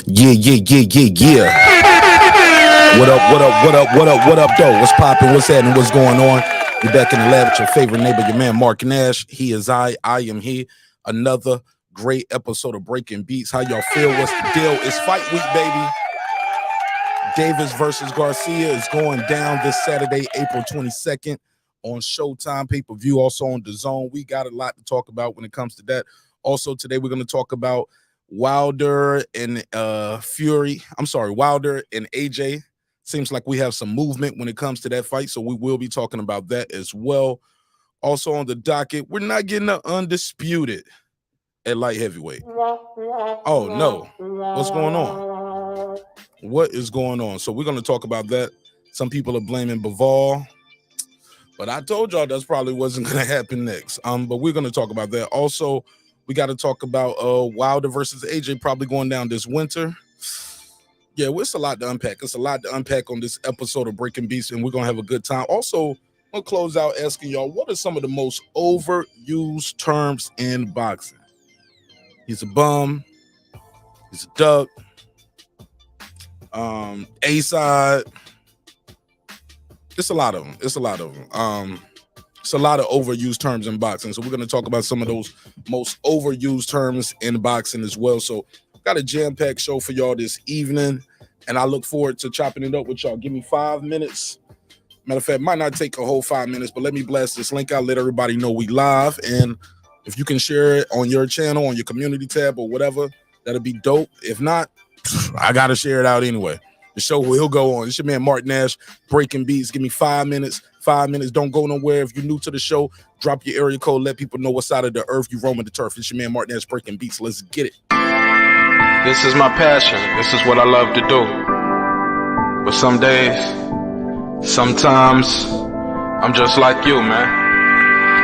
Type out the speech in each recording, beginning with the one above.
Yeah. What up, though? What's poppin'? What's happening? What's going on? You're back in the lab with your favorite neighbor, your man, Mark Nash. He is I am he. Another great episode of Breaking Beats. How y'all feel? What's the deal? It's fight week, baby. Davis versus Garcia is going down this Saturday, April 22nd on Showtime pay-per-view, also on DAZN. We got a lot to talk about when it comes to that. Also, today we're going to talk about Wilder and Wilder and AJ. Seems like we have some movement when it comes to that fight, so we will be talking about that as well. Also on the docket, we're not getting the Undisputed at light heavyweight. Oh, no. What's going on? What is going on? So we're going to talk about that. Some people are blaming Bivol, but I told y'all that's probably wasn't going to happen next. But we're going to talk about that. Also, we got to talk about Wilder versus AJ probably going down this winter. Yeah, well, it's a lot to unpack. It's a lot to unpack on this episode of Breaking Beats, and we're going to have a good time. Also, I'll close out asking y'all, what are some of the most overused terms in boxing? He's a bum. He's a duck. A-side. It's a lot of them. It's a lot of overused terms in boxing. So we're going to talk about some of those most overused terms in boxing as well. So got a jam-packed show for y'all this evening, and I look forward to chopping it up with y'all. Give me 5 minutes. Matter of fact, might not take a whole 5 minutes, but let me blast this link out, let everybody know we live. And if you can share it on your channel, on your community tab or whatever, that'll be dope. If not, I got to share it out anyway. The show will go on. It's your man, Mark Nash, Breaking Beats. Give me 5 minutes. 5 minutes. Don't go nowhere. If you're new to the show, drop your area code. Let people know what side of the earth you roaming the turf. It's your man, Mark Nash, Breaking Beats. Let's get it. This is my passion. This is what I love to do. But some days, sometimes, I'm just like you, man.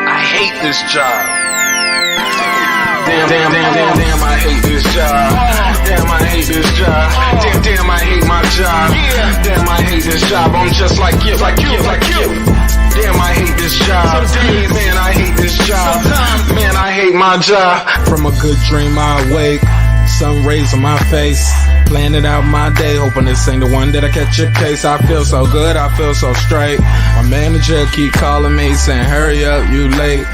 I hate this job. Damn, I hate this job. Damn, I hate this job. Damn, I hate my job. Damn, I hate this job. I'm just like you. Damn, I hate this job. Man, I hate this job. Man, I hate my job. From a good dream I wake, sun rays on my face, planning out my day, hoping this ain't the one that I catch a case. I feel so good, I feel so straight. My manager keep calling me saying, hurry up, you late.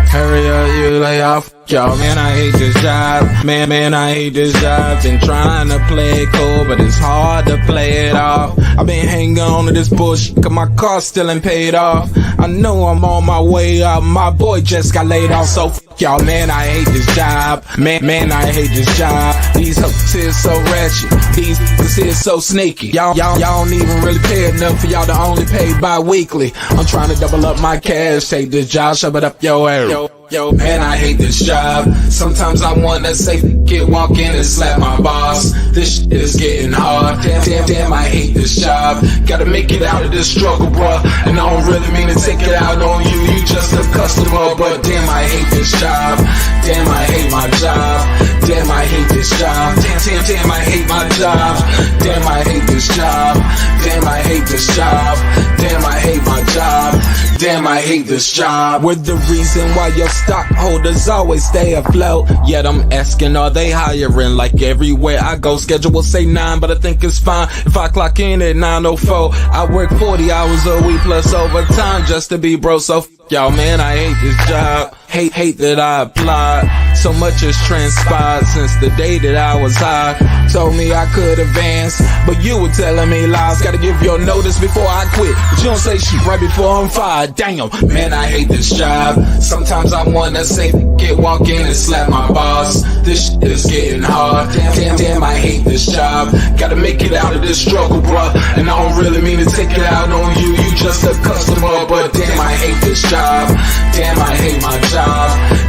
Hurry up, you lay off. Y'all, man, I hate this job. Man, I hate this job. Been trying to play it cool, but it's hard to play it off. I've been hanging on to this bullshit, cause my car still ain't paid off. I know I'm on my way up. My boy just got laid off, so y'all, man, I hate this job. Man, I hate this job. These hoes here so ratchet. These niggas here so sneaky. Y'all don't even really pay enough for y'all to only pay bi-weekly. I'm trying to double up my cash. Take this job, shove it up your ass. Yo, man, I hate this job. Sometimes I wanna say, walk in and slap my boss. This shit is getting hard. Damn, I hate this job. Gotta make it out of this struggle, bruh. And I don't really mean to take it out on you. You just a customer, but damn, I hate this job. Damn, I hate my job. Damn, I hate this job. Damn, I hate my job. Damn, I hate this job. Damn, I hate this job. Damn, I hate my job. Damn, I hate this job. We're the reason why your stockholders always stay afloat. Yet I'm asking, are they hiring? Like everywhere I go, schedule will say 9, but I think it's fine if I clock in at 9:04. I work 40 hours a week plus overtime just to be bro. So y'all, man, I hate this job. Hate that I applied. So much has transpired since the day that I was high. Told me I could advance, but you were telling me lies. Gotta give your notice before I quit, but you don't say shit right before I'm fired. Damn, man, I hate this job. Sometimes I wanna say, walk in and slap my boss. This shit is getting hard. Damn, I hate this job. Gotta make it out of this struggle, bruh. And I don't really mean to take it out on you. You just a customer, but damn, I hate this job. Damn, I hate my job.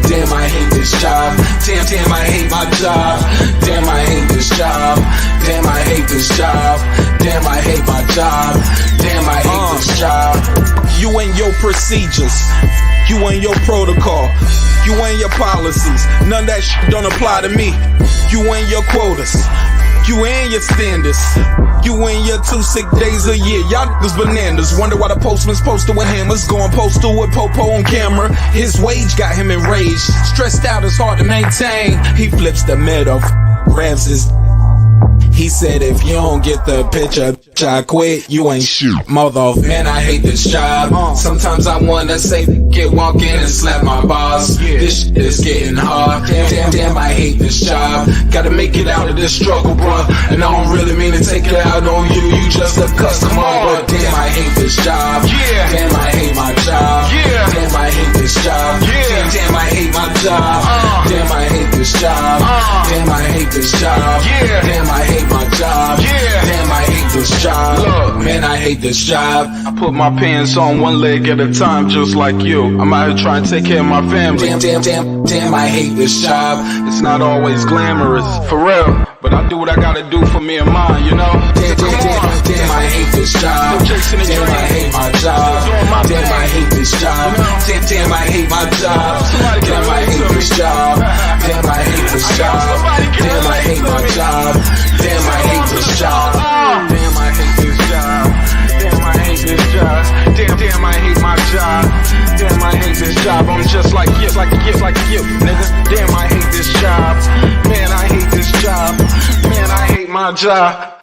Damn, I hate this job. Damn, I hate my job. Damn, I hate this job. Damn, I hate this job. Damn, I hate my job. Damn, I hate this job. You and your procedures. You and your protocol. You and your policies. None of that shit don't apply to me. You and your quotas. You and your standards. You and your 2 sick days a year. Y'all niggas bananas. Wonder why the postman's posted with hammers. Going postal with Popo on camera. His wage got him enraged. Stressed out, it's hard to maintain. He flips the middle, grabs his He said if you don't get the picture, I quit, you ain't shit. Mother, man, I hate this job. Sometimes I wanna say, get walk in and slap my boss. This shit is getting hard. Damn, I hate this job. Gotta make it out of this struggle, bro. And I don't really mean to take it out on you. You just a customer, but damn, I hate this job. Damn, I hate my job. Damn, I hate this job. Damn, I hate my job. Damn, I hate this job. Damn, I hate this job. Damn, I hate my job. Damn, I hate this job. Look, man, I hate this job. I put my pants on one leg at a time, just like you. I'm out here trying to take care of my family. Damn, I hate this job. It's not always glamorous, for real. But I do what I gotta do for me and mine, you know? Damn, I hate this job. Damn, I hate my job. Damn, I hate this job. Damn, I hate my job. Damn, I hate this job. Damn, I hate this job. Damn, I hate my job. Damn, I hate this job. Damn, I hate this job. Damn, I hate this job. Damn, I hate my job. Damn, I hate this job. I'm just like you, nigga. Damn, I hate this job. Man, I hate this job. Man, I hate my job.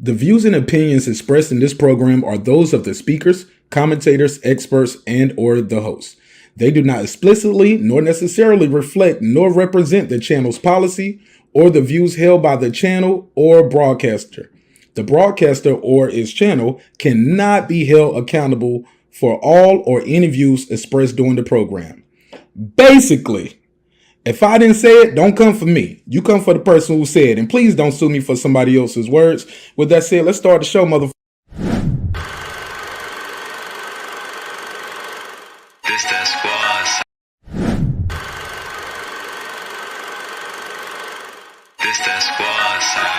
The views and opinions expressed in this program are those of the speakers, commentators, experts, and or the host. They do not explicitly nor necessarily reflect nor represent the channel's policy or the views held by the channel or broadcaster. The broadcaster or its channel cannot be held accountable for all or any views expressed during the program. Basically, if I didn't say it, don't come for me. You come for the person who said it. And please don't sue me for somebody else's words. With that said, let's start the show, motherfucker. This that squad. This that squad sound.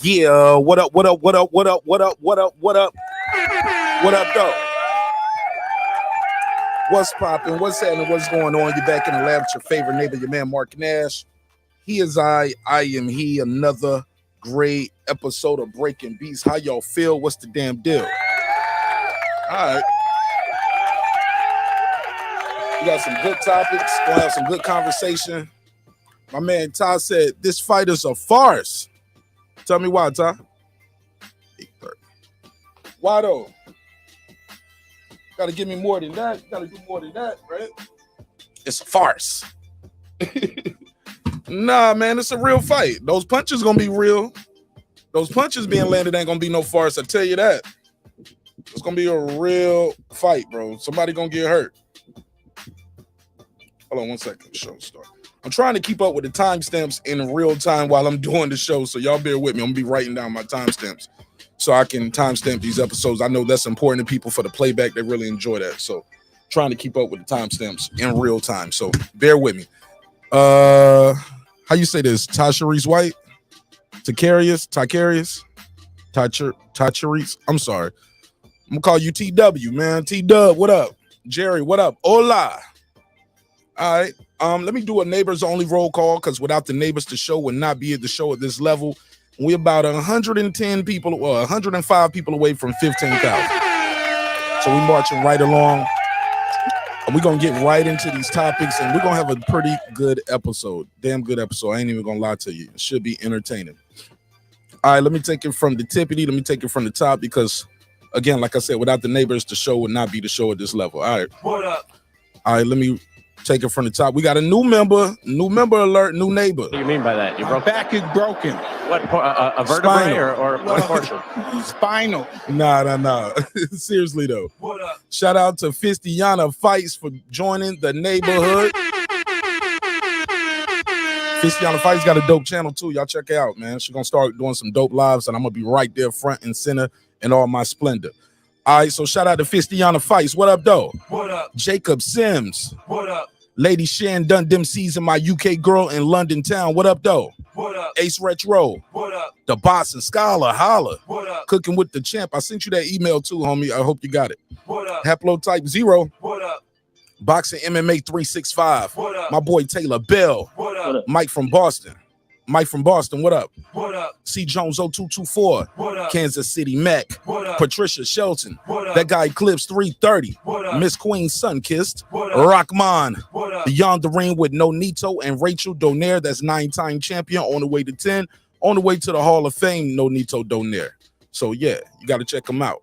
Yeah. What up, though? What's popping? What's happening? What's going on? You're back in the lab with your favorite neighbor, your man, Mark Nash. He is I am he. Another great episode of Breaking Beats. How y'all feel? What's the damn deal? All right. We got some good topics. We'll have some good conversation. My man Ty said, this fight is a farce. Tell me why, Ty. Why though? Gotta give me more than that. Gotta do more than that, right? It's a farce. Nah, man, it's a real fight. Those punches gonna be real. Those punches being landed ain't gonna be no farce. I tell you that. It's gonna be a real fight, bro. Somebody gonna get hurt. Hold on 1 second. Show start. I'm trying to keep up with the timestamps in real time while I'm doing the show, so y'all bear with me. I'm gonna be writing down my timestamps so I can timestamp these episodes. I know that's important to people for the playback. They really enjoy that. So trying to keep up with the timestamps in real time. So bear with me. How you say this? Tasharice White? Tacarius? I'm sorry. I'm gonna call you TW, man. T-Dub, what up? Jerry, what up? Hola. All right. Let me do a neighbors only roll call because without the neighbors, the show would not be at the show at this level. We're about 110 people or 105 people away from 15,000. So we're marching right along. And we're going to get right into these topics and we're going to have a pretty good episode. Damn good episode. I ain't even going to lie to you. It should be entertaining. All right, let me take it from the tippity. Let me take it from the top because, again, like I said, without the neighbors, the show would not be the show at this level. All right. What up? All right, let me Take it from the top. We got a new member alert, new neighbor. What do you mean by that? You My broke back is broken. what? A vertebrae or what portion? Spinal. Nah. Seriously though. Shout out to Fistiana Fights for joining the neighborhood. Fistiana Fights got a dope channel too. Y'all check it out, man. She's gonna start doing some dope lives, and I'm gonna be right there front and center in all my splendor. All right, so shout out to Fistiana Fights. What up, though? What up? Jacob Sims. What up? Lady Shan done them season my UK girl in London town. What up, though? What up? Ace Retro. What up? The Boston Scholar. Holla. What up? Cooking with the Champ. I sent you that email too, homie. I hope you got it. What up? Haplotype 0. What up? Boxing MMA 365. What up? My boy Taylor Bell. What up? Mike from Boston. What up? What up? C Jones 0224. What up? Kansas City Mac. What up? Patricia Shelton. What up? That guy Eclipse 330. What up? Miss Queen Sunkissed. What up? Rockman. What up? Beyond the Ring with Nonito and Rachel Donaire. That's 9-time champion on the way to 10. On the way to the Hall of Fame, Nonito Donaire. So yeah, you got to check them out.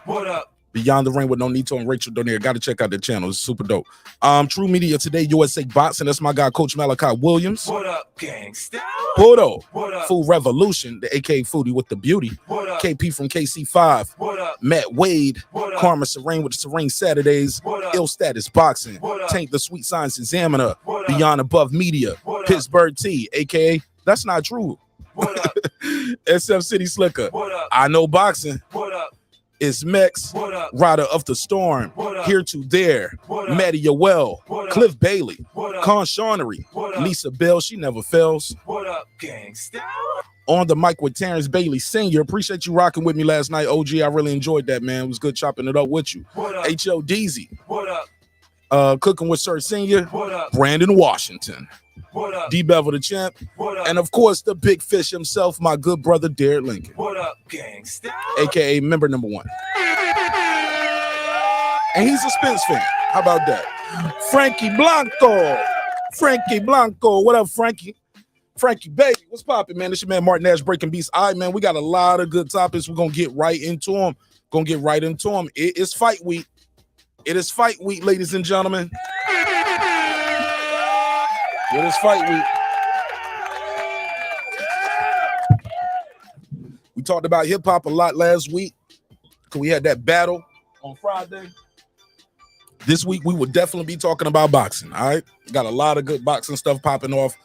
What up? Beyond the Ring with Nonito and Rachel Donaire. Got to check out the channel. It's super dope. True Media Today, USA Boxing. That's my guy, Coach MALIK Williams. What up, gangsta? Pudo. What up? Food Revolution, the AKA Foodie with the Beauty. What up? KP from KC5. What up? Matt Wade. What up? Karma Serene with the Serene Saturdays. What up? Ill Status Boxing. What up? Tank the Sweet Science Examiner. What up? Beyond Above Media. What up? Pittsburgh T, AKA That's Not True. What up? SF City Slicker. What up? I Know Boxing. What up? It's Mex, Rider of the Storm, Here to There, Maddie Yoel, Cliff Bailey, Con Shawnery, Lisa Bell, she never fails. What up, gangsta? On the mic with Terrence Bailey Sr. Appreciate you rocking with me last night, OG. I really enjoyed that, man. It was good chopping it up with you. H.L. Deezy. What up? Cooking with Sir Senior. What up? Brandon Washington. What up? D Bevel the Champ. What up? And of course, the big fish himself, my good brother Derek Lincoln. What up, gangsta? AKA member number 1. And he's a Spence fan. How about that? Frankie Blanco. What up, Frankie? Frankie, baby, what's poppin', man? This your man Martin Nash Breaking Beats. All right, man, we got a lot of good topics. We're gonna get right into them. It is fight week. Ladies and gentlemen. It is fight week. We talked about hip hop a lot last week because we had that battle on Friday. This week we will definitely be talking about boxing. All right, got a lot of good boxing stuff popping off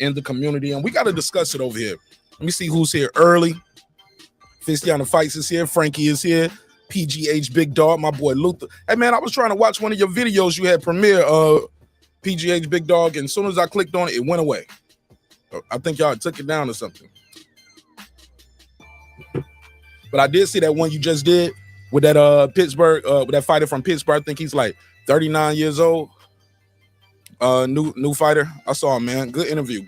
in the community, and we got to discuss it over here. Let me see who's here early. Fistiana Fights is here. Frankie is here. PGH Big Dog, my boy Luther. Hey man, I was trying to watch one of your videos you had premiere. PGH Big Dog, and as soon as I clicked on it, it went away. I think y'all took it down or something. But I did see that one you just did with that Pittsburgh, with that fighter from Pittsburgh. I think he's like 39 years old. New fighter. I saw him, man. Good interview.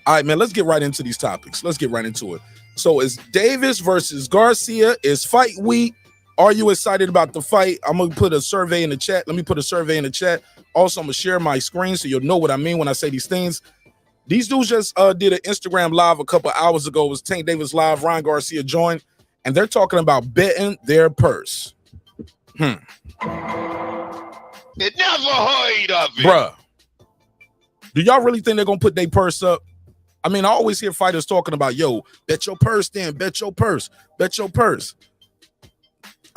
All right, man, let's get right into these topics. Let's get right into it. So it's Davis versus Garcia. It's fight week. Are you excited about the fight? I'm going to put a survey in the chat. Let me put a survey in the chat. Also, I'm going to share my screen so you'll know what I mean when I say these things. These dudes just did an Instagram live a couple hours ago. It was Tank Davis live. Ryan Garcia joined, and they're talking about betting their purse. It never heard of it. Bruh, do y'all really think they're going to put their purse up? I mean, I always hear fighters talking about, yo, bet your purse then, bet your purse.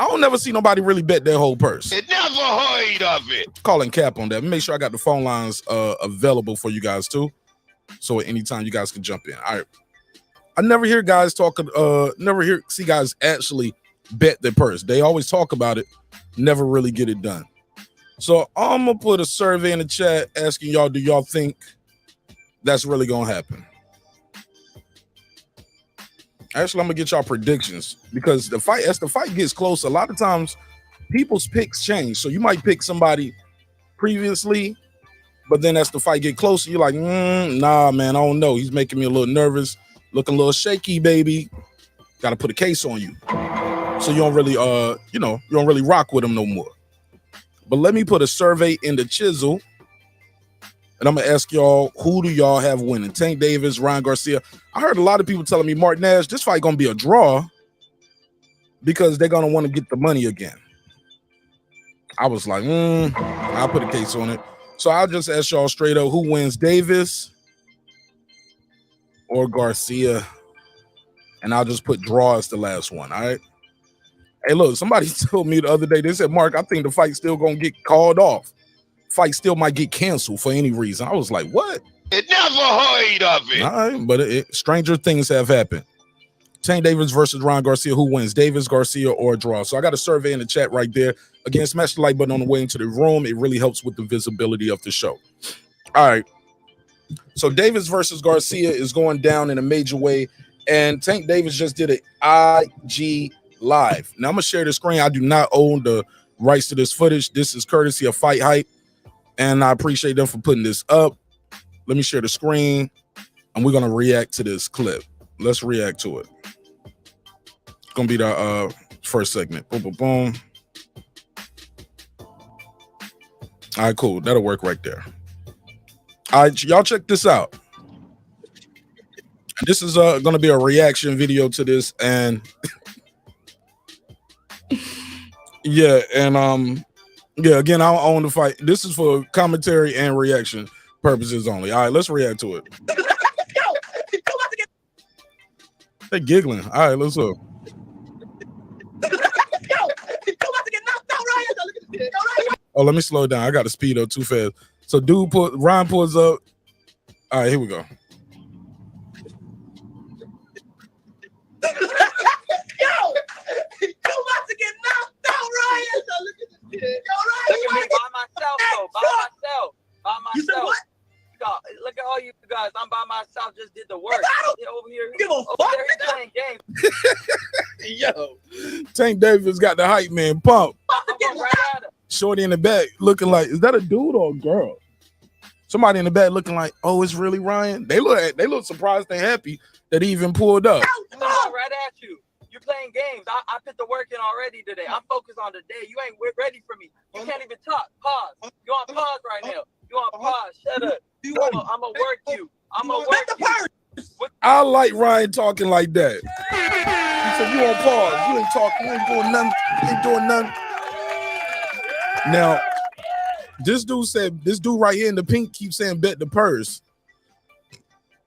I don't never see nobody really bet their whole purse. It never heard of it. Calling cap on that. Make sure I got the phone lines available for you guys too. So at any time you guys can jump in. All right. I never hear guys talking, see guys actually bet their purse. They always talk about it, never really get it done. So I'm gonna put a survey in the chat asking y'all, do y'all think that's really gonna happen? Actually, I'm gonna get y'all predictions because as the fight gets close, a lot of times people's picks change. So you might pick somebody previously, but then as the fight get closer, you're like, nah, man, I don't know. He's making me a little nervous, looking a little shaky, baby. Got to put a case on you. So you don't really, you don't really rock with him no more. But let me put a survey in the chisel. And I'm going to ask y'all, who do y'all have winning? Tank Davis, Ryan Garcia. I heard a lot of people telling me, Martin Nash, this fight going to be a draw because they're going to want to get the money again. I was like, I I'll put a case on it. So I'll just ask y'all straight up, who wins, Davis or Garcia? And I'll just put draw as the last one, all right? Hey, look, somebody told me the other day, they said, Mark, I think the fight's still going to get called off. Fight still might get canceled for any reason. I was like, what? It never heard of it. All right, but stranger things have happened. Tank Davis versus Ryan Garcia. Who wins, Davis, Garcia, or draw? So I got a survey in the chat right there. Again, smash the like button on the way into the room. It really helps with the visibility of the show. All right. So Davis versus Garcia is going down in a major way. And Tank Davis just did an IG live. Now I'm going to share the screen. I do not own the rights to this footage. This is courtesy of Fight Hype. And I appreciate them for putting this up. Let me share the screen. And we're going to react to this clip. Let's react to it. It's going to be the first segment. Boom, boom, boom. All right, cool. That'll work right there. All right, y'all check this out. This is going to be a reaction video to this, and yeah, and yeah, again, I don't own the fight. This is for commentary and reaction purposes only. All right, let's react to it. They're giggling. All right, let's go. Oh, let me slow it down. I got to speed up too fast. So Ryan pulls up. All right, here we go. Look at me by myself, though. By myself. You said what? Look at all you guys. I'm by myself. Just did the work. Over here. Over there, he's playing games. Yo, Tank Davis got the hype man pump. Shorty in the back looking like, is that a dude or a girl? Somebody in the back looking like, oh, it's really Ryan. They look surprised and happy that he even pulled up. Right at you. You're playing games. I put the work in already today. I'm focused on the day. You ain't ready for me. You can't even talk. Pause. You on pause right now. You on pause. Shut up. I'm gonna work you. I'm gonna work you. I like Ryan talking like that. He said, you on pause. You ain't talking. You ain't doing nothing. You ain't doing nothing. Now, this dude right here in the pink keeps saying bet the purse.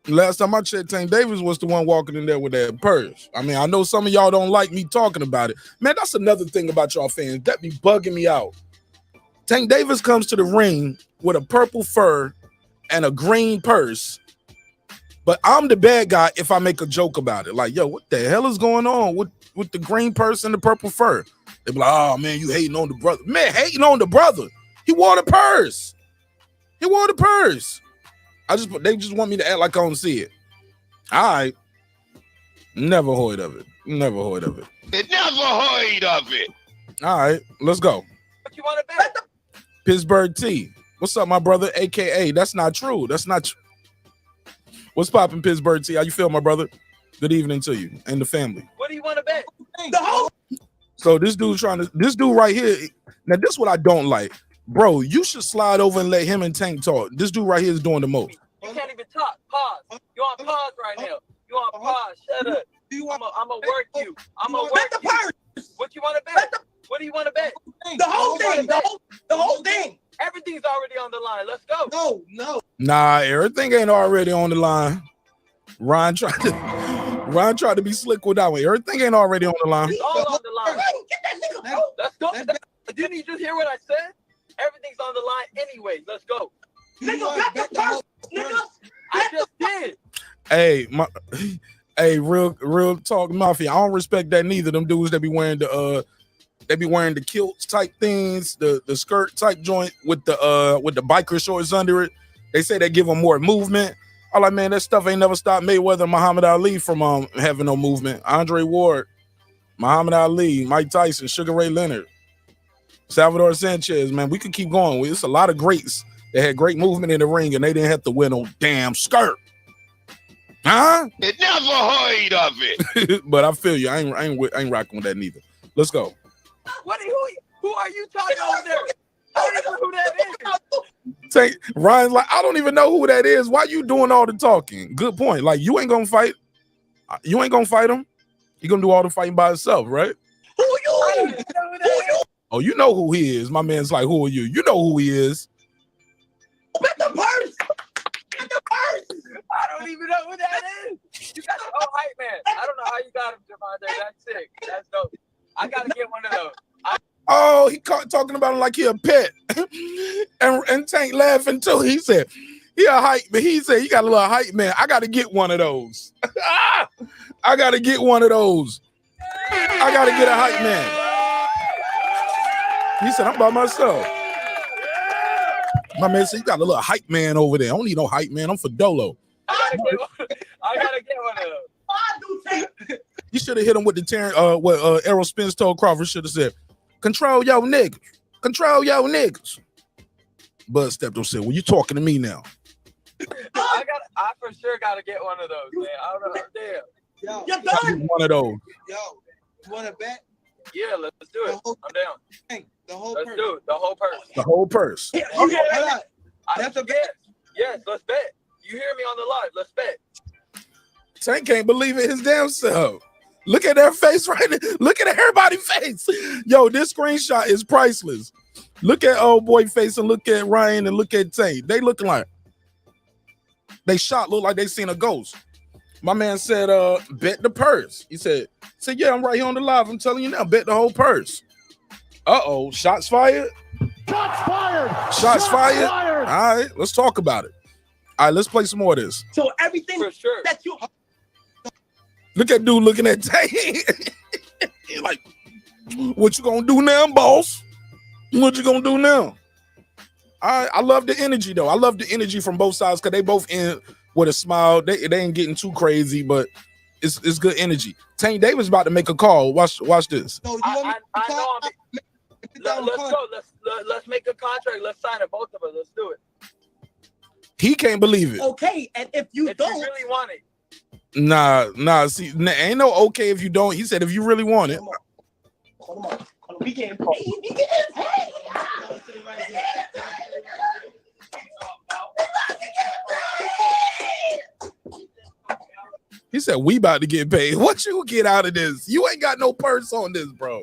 Last time I checked, Tank Davis was the one walking in there with that purse. I mean, I know some of y'all don't like me talking about it. Man, that's another thing about y'all fans. That be bugging me out. Tank Davis comes to the ring with a purple fur and a green purse. But I'm the bad guy if I make a joke about it. Like, yo, what the hell is going on with the green purse and the purple fur? They be like, oh, man, you hating on the brother. Man, hating on the brother. He wore the purse. He wore the purse. They just want me to act like I don't see it. All right. Never heard of it. Never heard of it. It never heard of it. All right, let's go. What you want to bet? Pittsburgh T. What's up, my brother? AKA. That's not true. That's not true. What's popping, Pittsburgh T? How you feel, my brother? Good evening to you and the family. What do you want to bet? So this dude right here. Now, this is what I don't like. Bro, you should slide over and let him and Tank talk. This dude right here is doing the most. You can't even talk. Pause. You on pause right now. You on pause. Shut up. I'm gonna work you. I'm gonna work you. What you want to bet? What do you want to bet? The whole thing. The whole thing. Everything's already on the line. Let's go. No. Nah, everything ain't already on the line. Ryan tried to be slick with that one. Everything ain't already on the line. It's all on the line. Get that nigga. Let's go. Didn't you just hear what I said? Everything's on the line anyway. Let's go. Nigga, bet the purse. Nigga. I just did. Hey, real talk mafia. I don't respect that neither. Them dudes that be wearing the kilts type things, the skirt type joint with the biker shorts under it. They say they give them more movement. I'm like, man, that stuff ain't never stopped Mayweather and Muhammad Ali from having no movement. Andre Ward, Muhammad Ali, Mike Tyson, Sugar Ray Leonard, Salvador Sanchez. Man, we could keep going. It's a lot of greats that had great movement in the ring and they didn't have to wear no damn skirt. Huh? It never heard of it. But I feel you. I ain't rocking with that neither. Let's go. Who are you talking over there? I don't even know who that is. Ryan's like, I don't even know who that is. Why you doing all the talking? Good point. Like, you ain't gonna fight. You ain't gonna fight him. You gonna do all the fighting by yourself, right? Who you? Oh, you know who he is. My man's like, who are you? You know who he is. Bet the purse. Bet the purse. I don't even know who that is. You got the hype man. I don't know how you got him, Gervonta. That's sick. That's dope. I gotta get one of those. Oh, he talking about him like he a pet. and Tank laughing too. He said, he a hype, but he said he got a little hype man. I gotta get one of those. I gotta get one of those. I gotta get a hype man. He said, I'm by myself. My man said, you got a little hype man over there. I don't need no hype man. I'm for Dolo. I gotta get one of those. You should have hit him with the what Errol Spence told Crawford. Should have said, control your niggas. Control your niggas. Bud stepped up and said, well, you talking to me now. I for sure gotta get one of those, man. I don't know. Damn. Yo, you're done. One of those. Yo, you want to bet? Yeah, let's do it. I'm down. The whole Let's purse. do it. The whole purse. The whole purse. Yeah, Okay, hold on. That's a bet. Yes, let's bet. You hear me on the live. Let's bet. Tank can't believe it his damn self. Look at their face right now. Look at everybody's face. Yo, this screenshot is priceless. Look at old boy face and look at Ryan and look at Tank. They looking like they look like they seen a ghost. My man said, bet the purse. He said, yeah, I'm right here on the live. I'm telling you now, bet the whole purse. Uh-oh, shots fired? Shots fired! Shots fired? All right, let's talk about it. All right, let's play some more of this. So everything For sure. that you Look at dude looking at Tank. He's like, what you gonna do now, boss? What you gonna do now? I love the energy though. I love the energy from both sides because they both in with a smile. They ain't getting too crazy, but it's good energy. Tank Davis about to make a call. Watch this. No, you want me I to know. Let's go. Let's make a contract. Let's sign it, both of us. Let's do it. He can't believe it. okay, and if you If don't, you really want it. Nah. See, ain't no okay if you don't. He said if you really want it. hold on. We getting paid. We getting paid. He said we about to get paid. What you get out of this? You ain't got no purse on this, bro.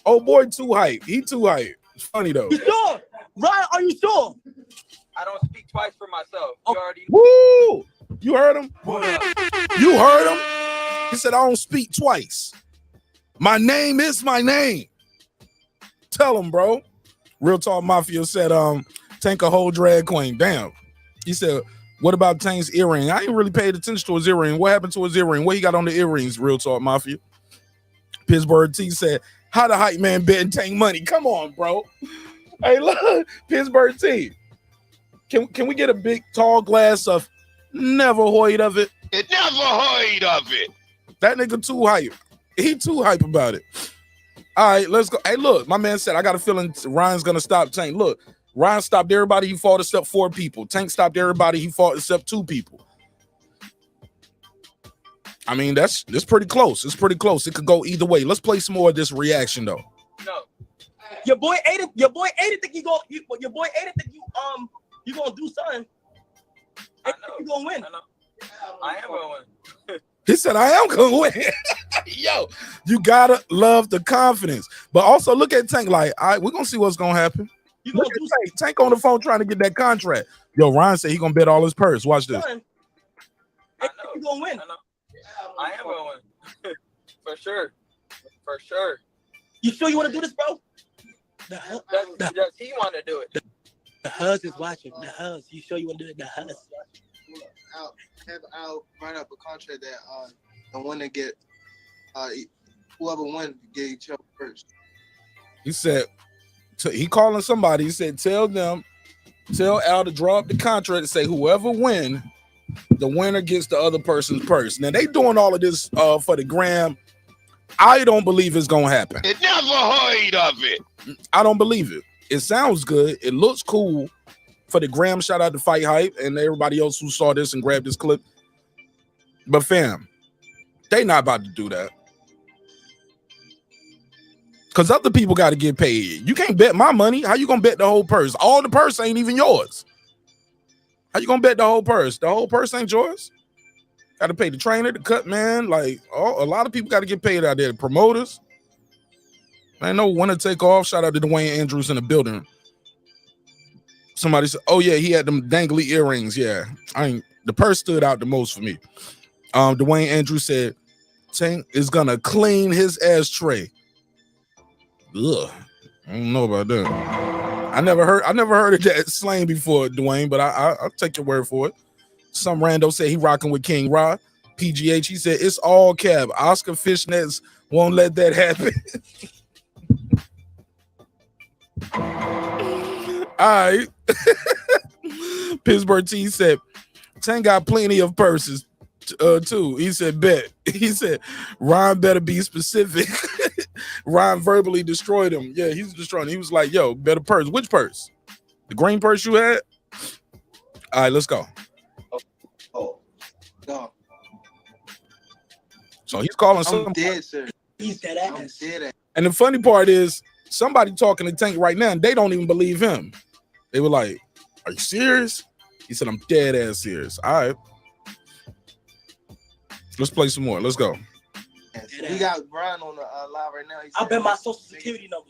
Oh boy, too hype. He too hype. It's funny though. You sure? Ryan, are you sure? I don't speak twice for myself. You already Woo! You heard him? You heard him? He said, I don't speak twice. My name is my name. Tell him, bro. Real Talk Mafia said, Tank a whole drag queen. Damn. He said, what about Tank's earring? I ain't really paid attention to his earring. What happened to his earring? What he got on the earrings, Real Talk Mafia? Pittsburgh T said, how the hype man betting Tank money? Come on, bro. Hey, look, Pittsburgh T. Can we get a big tall glass of never heard of it? It never heard of it. That nigga too hype. He too hype about it. All right, let's go. Hey, look, my man said, I got a feeling Ryan's gonna stop Tank. Look, Ryan stopped everybody. He fought except 4 people. Tank stopped everybody. He fought except 2 people. I mean, that's pretty close. It's pretty close. It could go either way. Let's play some more of this reaction though. no. Your boy Aiden think you gonna do something. I know. You gonna win. I know. I am gonna win. He said, I am gonna win. Yo, you gotta love the confidence. But also look at Tank like, all right, we're gonna see what's gonna happen. You Look gonna do at Tank on the phone trying to get that contract. Yo, Ryan said he gonna bet all his purse. Watch this. something. I know. You gonna win. I know. I am gonna win. For sure. For sure. You sure you want to do this, bro? Does he want to do it? The Huz is watching. The Huz. You sure you want to do it? The Huz. I'll write up a contract that the one that get whoever won get each other first. He said he calling somebody. He said, tell Al to draw up the contract and say whoever win, the winner gets the other person's purse. Now they doing all of this for the gram. I don't believe it's gonna happen. It never heard of it. I don't believe it. It sounds good. It looks cool for the gram. Shout out to Fight Hype and everybody else who saw this and grabbed this clip. But fam, they not about to do that. Because other people got to get paid. You can't bet my money. How you gonna bet the whole purse? All the purse ain't even yours. How you gonna bet the whole purse? The whole purse ain't yours. Got to pay the trainer, the cut man. Like a lot of people got to get paid out there. The promoters. I know winner take off. Shout out to Dwayne Andrews in the building. Somebody said, "Oh yeah, he had them dangly earrings." Yeah, the purse stood out the most for me. Dwayne Andrews said, "Tank is gonna clean his ashtray." Ugh, I don't know about that. I never heard of that slang before, Dwayne, but I'll take your word for it. Some rando said he rocking with King Ra. PGH, he said it's all cab. Oscar Fishnets won't let that happen. All right. Pittsburgh T said Tank got plenty of purses too. He said bet. He said Ryan better be specific. Ryan verbally destroyed him. Yeah, he's destroying. He was like, yo, better purse. Which purse? The green purse you had? All right, let's go. Oh, no. So he's calling I'm somebody. dead, sir. He's that I'm ass. dead. And the funny part is somebody talking to Tank right now and they don't even believe him. They were like, are you serious? He said, I'm dead ass serious. All right. Let's play some more. Let's go. We got Brian on the live right now. I bet my social security number.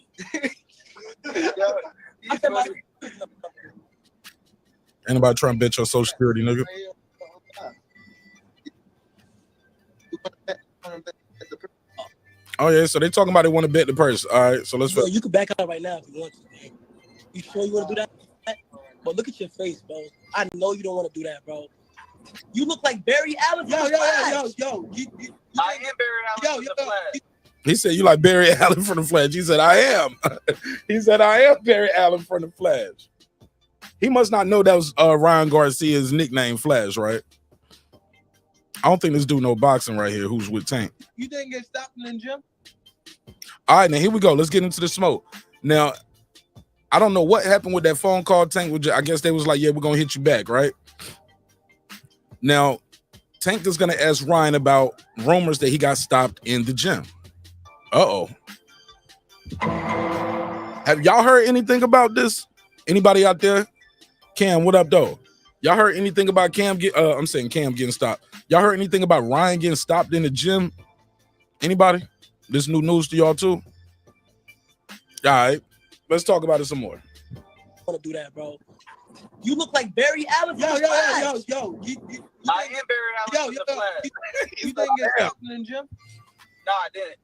I bet my security number. Anybody trying to bet your social security, nigga? Oh yeah, so they talking about they want to bet the purse. All right, so let's. Yo, you can back out right now if you want to. Man. You sure you want to do that? But look at your face, bro. I know you don't want to do that, bro. You look like Barry Allen. Yo. I am Barry Allen. He said you like Barry Allen from the Flash. He said I am. He said I am Barry Allen from the Flash. He must not know that was Ryan Garcia's nickname, Flash, right? I don't think this dude no boxing right here. Who's with Tank? You didn't get stopped in the gym? All right, now here we go. Let's get into the smoke. Now, I don't know what happened with that phone call. Tank, I guess they was like, yeah, we're going to hit you back, right? Now, Tank is going to ask Ryan about rumors that he got stopped in the gym. Uh-oh. Have y'all heard anything about this? Anybody out there? Cam, what up, though? Y'all heard anything about Cam getting stopped? Y'all heard anything about Ryan getting stopped in the gym? Anybody? This new news to y'all too? All right, let's talk about it some more. I want to do that, bro. You look like Barry Allen. Yo. I am Barry Allen. You didn't get stopped in the gym? Nah, I didn't.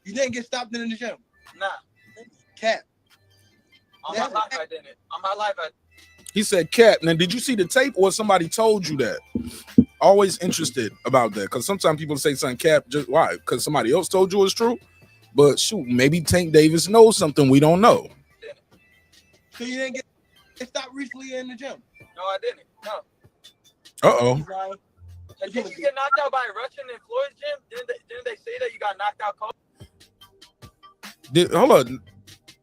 You didn't get stopped in the gym? Nah. Cap. On my life, I didn't. On my life, I. He said, "Cat." Now, did you see the tape or somebody told you that? Always interested about that because sometimes people say something, Cap, just why? Because somebody else told you it's true. But shoot, maybe Tank Davis knows something we don't know. So you didn't get stopped recently in the gym? No, I didn't. No. Uh-oh. Did you get knocked out by Russian in Floyd's gym? Didn't they say that you got knocked out cold? Hold on.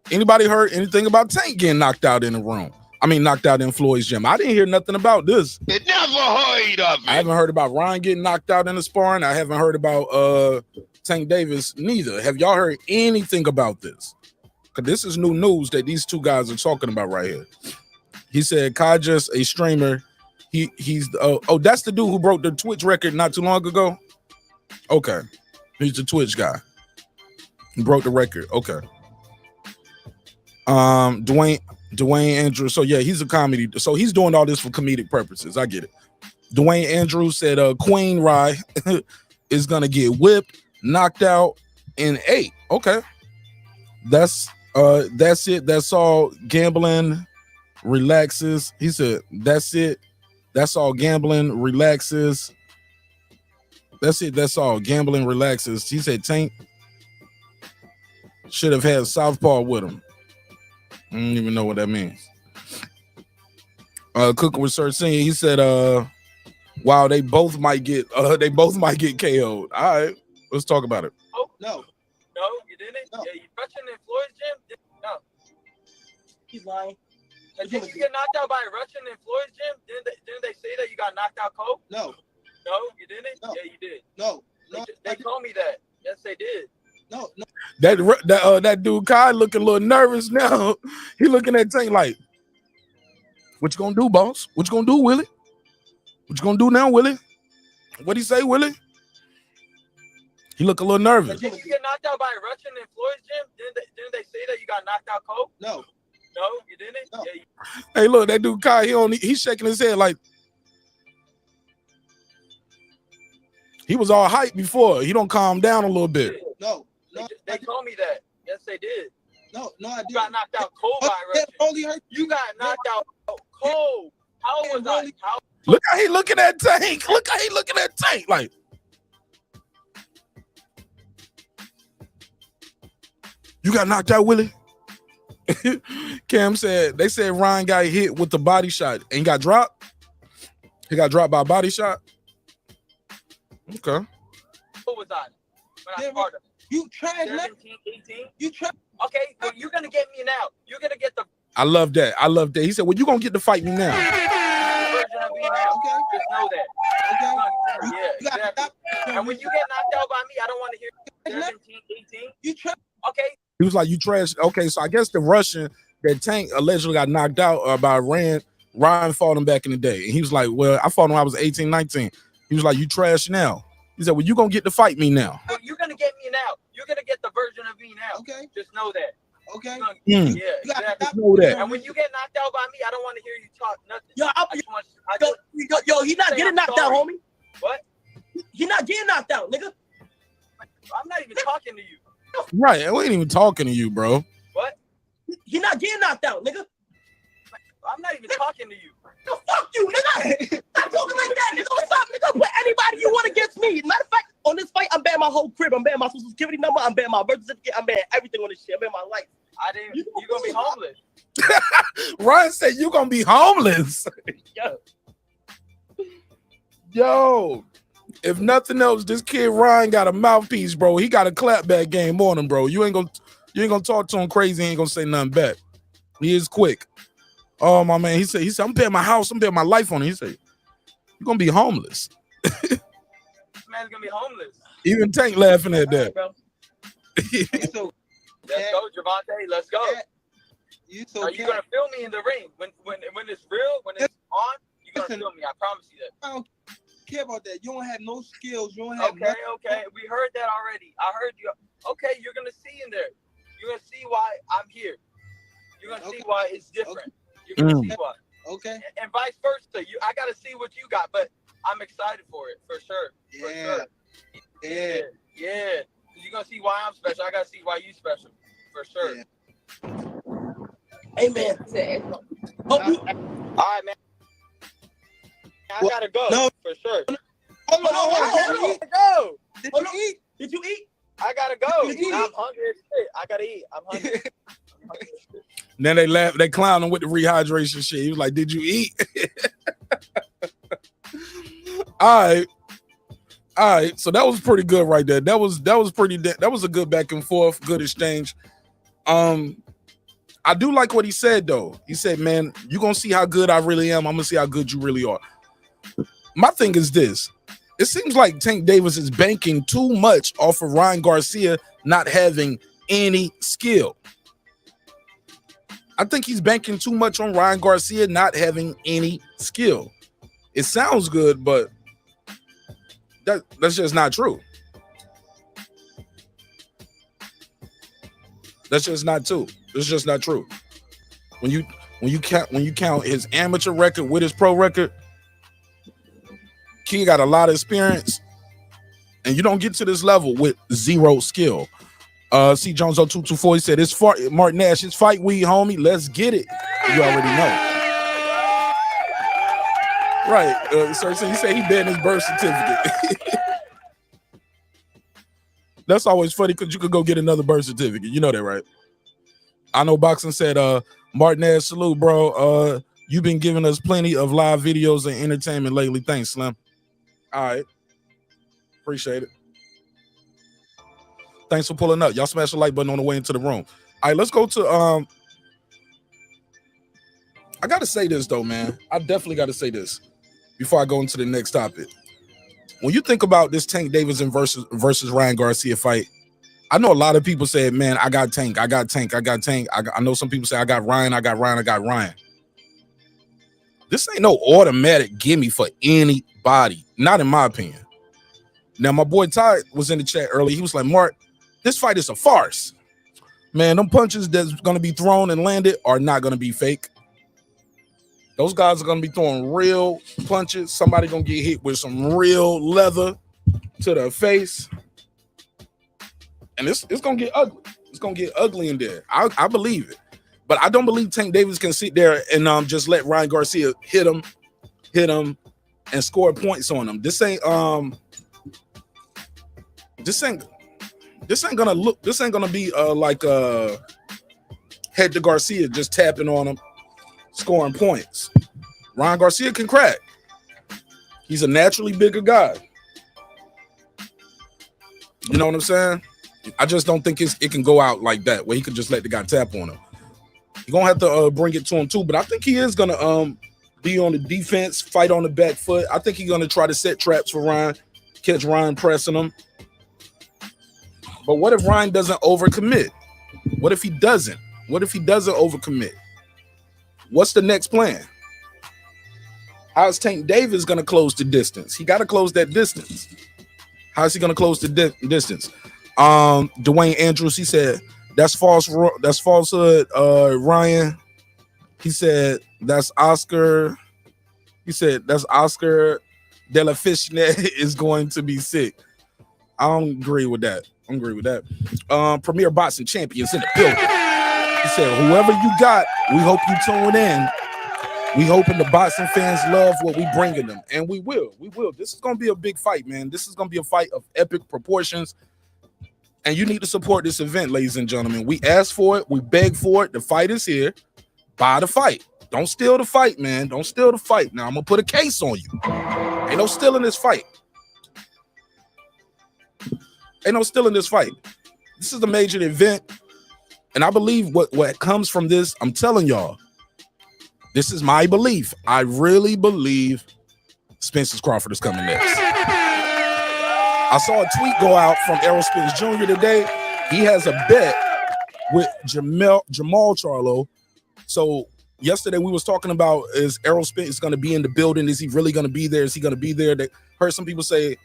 Anybody heard anything about Tank getting knocked out in the room? I mean, knocked out in Floyd's gym. I didn't hear nothing about this. Never heard of it. I haven't heard about Ryan getting knocked out in the sparring. I haven't heard about Tank Davis neither. Have y'all heard anything about this? Because this is new news that these two guys are talking about right here. He said Kaja's a streamer. He's that's the dude who broke the Twitch record not too long ago. Okay, he's the Twitch guy. He broke the record. Okay. Dwayne Andrews. So yeah, he's a comedy. So he's doing all this for comedic purposes. I get it. Dwayne Andrews said Queen Rye is gonna get whipped, knocked out in 8. Okay. That's it. That's all. Gambling relaxes. He said, that's it. That's all. Gambling relaxes. That's it. That's all. Gambling relaxes. He said Tank should have had Southpaw with him. I don't even know what that means. Cooking with Sir Senior, he said, wow, they both might get KO'd. All right, let's talk about it. Oh, no, you didn't? No. Yeah, you Russian in Floyd's gym? No. He's lying. Did you get knocked out by Russian in Floyd's gym? Didn't they say that you got knocked out cold? No. No, you didn't? No. Yeah, you did. No. They told me that. Yes, they did. No. That dude Kai looking a little nervous now. He looking at Tank like, what you gonna do, boss? What you gonna do, Willie? What you gonna do now, Willie? What'd he say, Willie? He look a little nervous. Did you get knocked out by Russian in Floyd's gym? Didn't they say that you got knocked out cold? No. No, you didn't? No. Yeah, Hey, look, that dude Kai, he's shaking his head like he was all hyped before. He don't calm down a little bit. No. They told me that. Yes, they did. No, I didn't. You got knocked out cold by Russian. Only hurt. You got knocked out cold. How was I? How? Look how he looking at Tank. Look how he looking at Tank. Like, you got knocked out, Willie? Cam said, they said Ryan got hit with the body shot and he got dropped. He got dropped by a body shot. Okay. What was I? When I Yeah, started. You trash, man. 17, 18? You trash. Okay, well, you're going to get me now. You're going to get the I love that. I love that. He said, well, you gonna get to fight me now. version of me now. Okay. Just know that. Okay. Yeah, You got exactly. And when you get knocked out by me, I don't want to hear 17, 18. You trash. Okay. He was like, you trash. Okay, so I guess the Russian that Tank allegedly got knocked out by Ryan fought him back in the day. And he was like, well, I fought him when I was 18, 19. He was like, you trash now. He said, well, you gonna get to fight me now. Well, you're going to get me now. You're going to get the version of me now. Okay. Just know that. Okay. Yeah, You got exactly. Know that. And when you get knocked out by me, I don't want to hear you talk nothing. Yo, he not say getting I'm knocked sorry. out, homie. What? He not getting knocked out, nigga. I'm not even talking to you. Right. We ain't even talking to you, bro. What? He not getting knocked out, nigga. I'm not even talking to you. No, fuck you, nigga. Stop talking like that, nigga. What's up, nigga? Put anybody you want against me. Matter of fact, on this fight, I'm banning my whole crib. I'm banning my social security number. I'm banning my birth certificate. I'm banning everything on this shit. I'm banning my life. You're going to be homeless. Ryan said you gonna be homeless. Yo, if nothing else, this kid Ryan got a mouthpiece, bro. He got a clapback game on him, bro. You ain't gonna talk to him crazy. He ain't gonna say nothing back. He is quick. Oh my man, he said I'm paying my house. I'm paying my life on it. He said you're gonna be homeless. This man's going to be homeless. Even Tank laughing at that. Bro. So, Let's go, Gervonta. Let's go. Are you going to feel me in the ring? When it's real, when it's on, you're going to feel me. I promise you that. I don't care about that. You don't have no skills. You don't have Okay. We heard that already. I heard you. Okay, you're going to see in there. You're going to see why I'm here. You're going to see why it's different. You're going to see why. Okay. And vice versa. I got to see what you got, but I'm excited for it, for sure. For sure. Yeah. You're going to see why I'm special. I got to see why you special, for sure. Yeah. Hey, man. All right, man. I got to go, for sure. Hold on. Go. Did you eat? Did you eat? I gotta go. I'm hungry as shit. I gotta eat. I'm hungry. Then they laugh, they clown him with the rehydration shit. He was like, "Did you eat?" All right. So that was pretty good right there. That was a good back and forth, good exchange. I do like what he said though. He said, "Man, you gonna see how good I really am. I'm gonna see how good you really are." My thing is this. It seems like Tank Davis is banking too much off of Ryan Garcia not having any skill. I think he's banking too much on Ryan Garcia not having any skill. It sounds good, but that's just not true. That's just not true. It's just not true. When you count his amateur record with his pro record, Key got a lot of experience, and you don't get to this level with zero skill. C Jones 0224, he said, "It's Mark Nash, it's fight weed, homie. Let's get it." You already know. Right. So he said he banned his birth certificate. That's always funny because you could go get another birth certificate. You know that, right? I know Boxing said, Mark Nash, salute, bro. You've been giving us plenty of live videos and entertainment lately. Thanks, Slim. All right. Appreciate it. Thanks for pulling up. Y'all smash the like button on the way into the room. All right, let's go to I gotta say this though, man. I definitely gotta say this before I go into the next topic. When you think about this Tank Davis versus Ryan Garcia fight, I know a lot of people said, "Man, I got Tank. I know some people say I got Ryan. This ain't no automatic gimme for anybody, not in my opinion. Now, my boy Ty was in the chat early. He was like, Mark, this fight is a farce. Man, them punches that's going to be thrown and landed are not going to be fake. Those guys are going to be throwing real punches. Somebody going to get hit with some real leather to the face. And it's going to get ugly. It's going to get ugly in there. I believe it. But I don't believe Tank Davis can sit there and just let Ryan Garcia hit him, and score points on him. This ain't gonna be like head to Garcia just tapping on him, scoring points. Ryan Garcia can crack. He's a naturally bigger guy. You know what I'm saying? I just don't think it can go out like that, where he could just let the guy tap on him. You're gonna have to bring it to him too, but I think he is gonna be on the defense, fight on the back foot. I think he's gonna try to set traps for Ryan, catch Ryan pressing him. But what if Ryan doesn't overcommit? What if he doesn't? What if he doesn't overcommit? What's the next plan? How's Tank Davis gonna close the distance? He got to close that distance. How's he gonna close the distance? Dwayne Andrews, he said, that's false. That's falsehood. Ryan, he said, that's Oscar. He said, that's Oscar De La Fishnet is going to be sick. I don't agree with that. Premier Boxing Champions in the building. He said, whoever you got, we hope you tune in. We hoping the boxing fans love what we bringing them. And we will. This is going to be a big fight, man. This is going to be a fight of epic proportions. And you need to support this event, ladies and gentlemen. We asked for it. We begged for it. The fight is here. Buy the fight. Don't steal the fight, man. Don't steal the fight. Now, I'm going to put a case on you. Ain't no stealing this fight. This is a major event. And I believe what comes from this, I'm telling y'all, this is my belief. I really believe Spencer Crawford is coming next. I saw a tweet go out from Errol Spence Jr. today. He has a bet with Jamal Charlo. So yesterday we was talking about, is Errol Spence going to be in the building? Is he really going to be there? Is he going to be there? They heard some people say,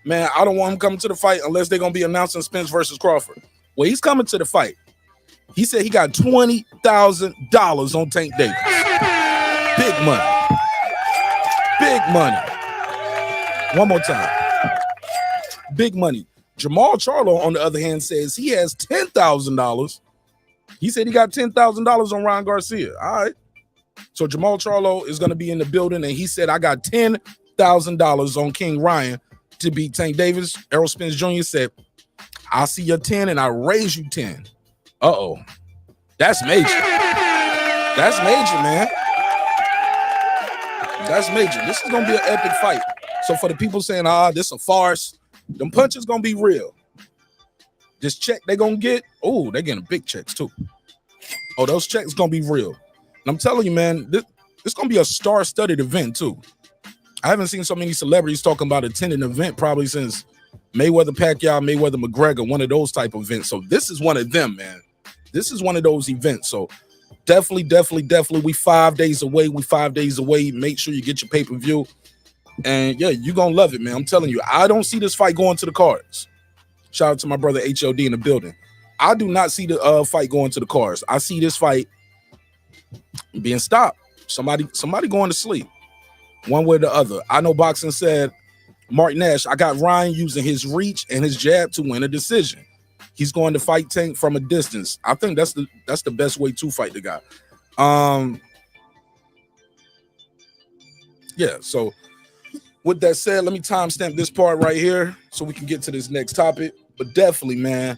man, I don't want him coming to the fight unless they're going to be announcing Spence versus Crawford. Well, he's coming to the fight. He said he got $20,000 on Tank Davis. Big money. Big money. One more time. Big money. Jamal Charlo, on the other hand, says he has $10,000. He said he got $10,000 on Ryan Garcia. All right. So Jamal Charlo is going to be in the building, and he said, I got $10,000 on King Ryan to beat Tank Davis. Errol Spence Jr. said, I'll see your 10 and I'll raise you 10. Uh-oh. That's major. That's major, man. That's major. This is going to be an epic fight. So for the people saying, this a farce, them punches going to be real. This check they going to get, oh, they're getting big checks too. Oh, those checks going to be real. And I'm telling you, man, this going to be a star-studded event too. I haven't seen so many celebrities talking about attending an event probably since Mayweather Pacquiao, Mayweather McGregor, one of those type of events. So this is one of them, man. This is one of those events. So definitely. We 5 days away. Make sure you get your pay-per-view. And yeah, you're going to love it, man. I'm telling you, I don't see this fight going to the cards. Shout out to my brother HOD in the building. I do not see the fight going to the cards. I see this fight being stopped. Somebody going to sleep. One way or the other. I know boxing said, Mark Nash, I got Ryan using his reach and his jab to win a decision. He's going to fight Tank from a distance. I think that's the best way to fight the guy. Yeah, so with that said, let me timestamp this part right here so we can get to this next topic. But definitely, man,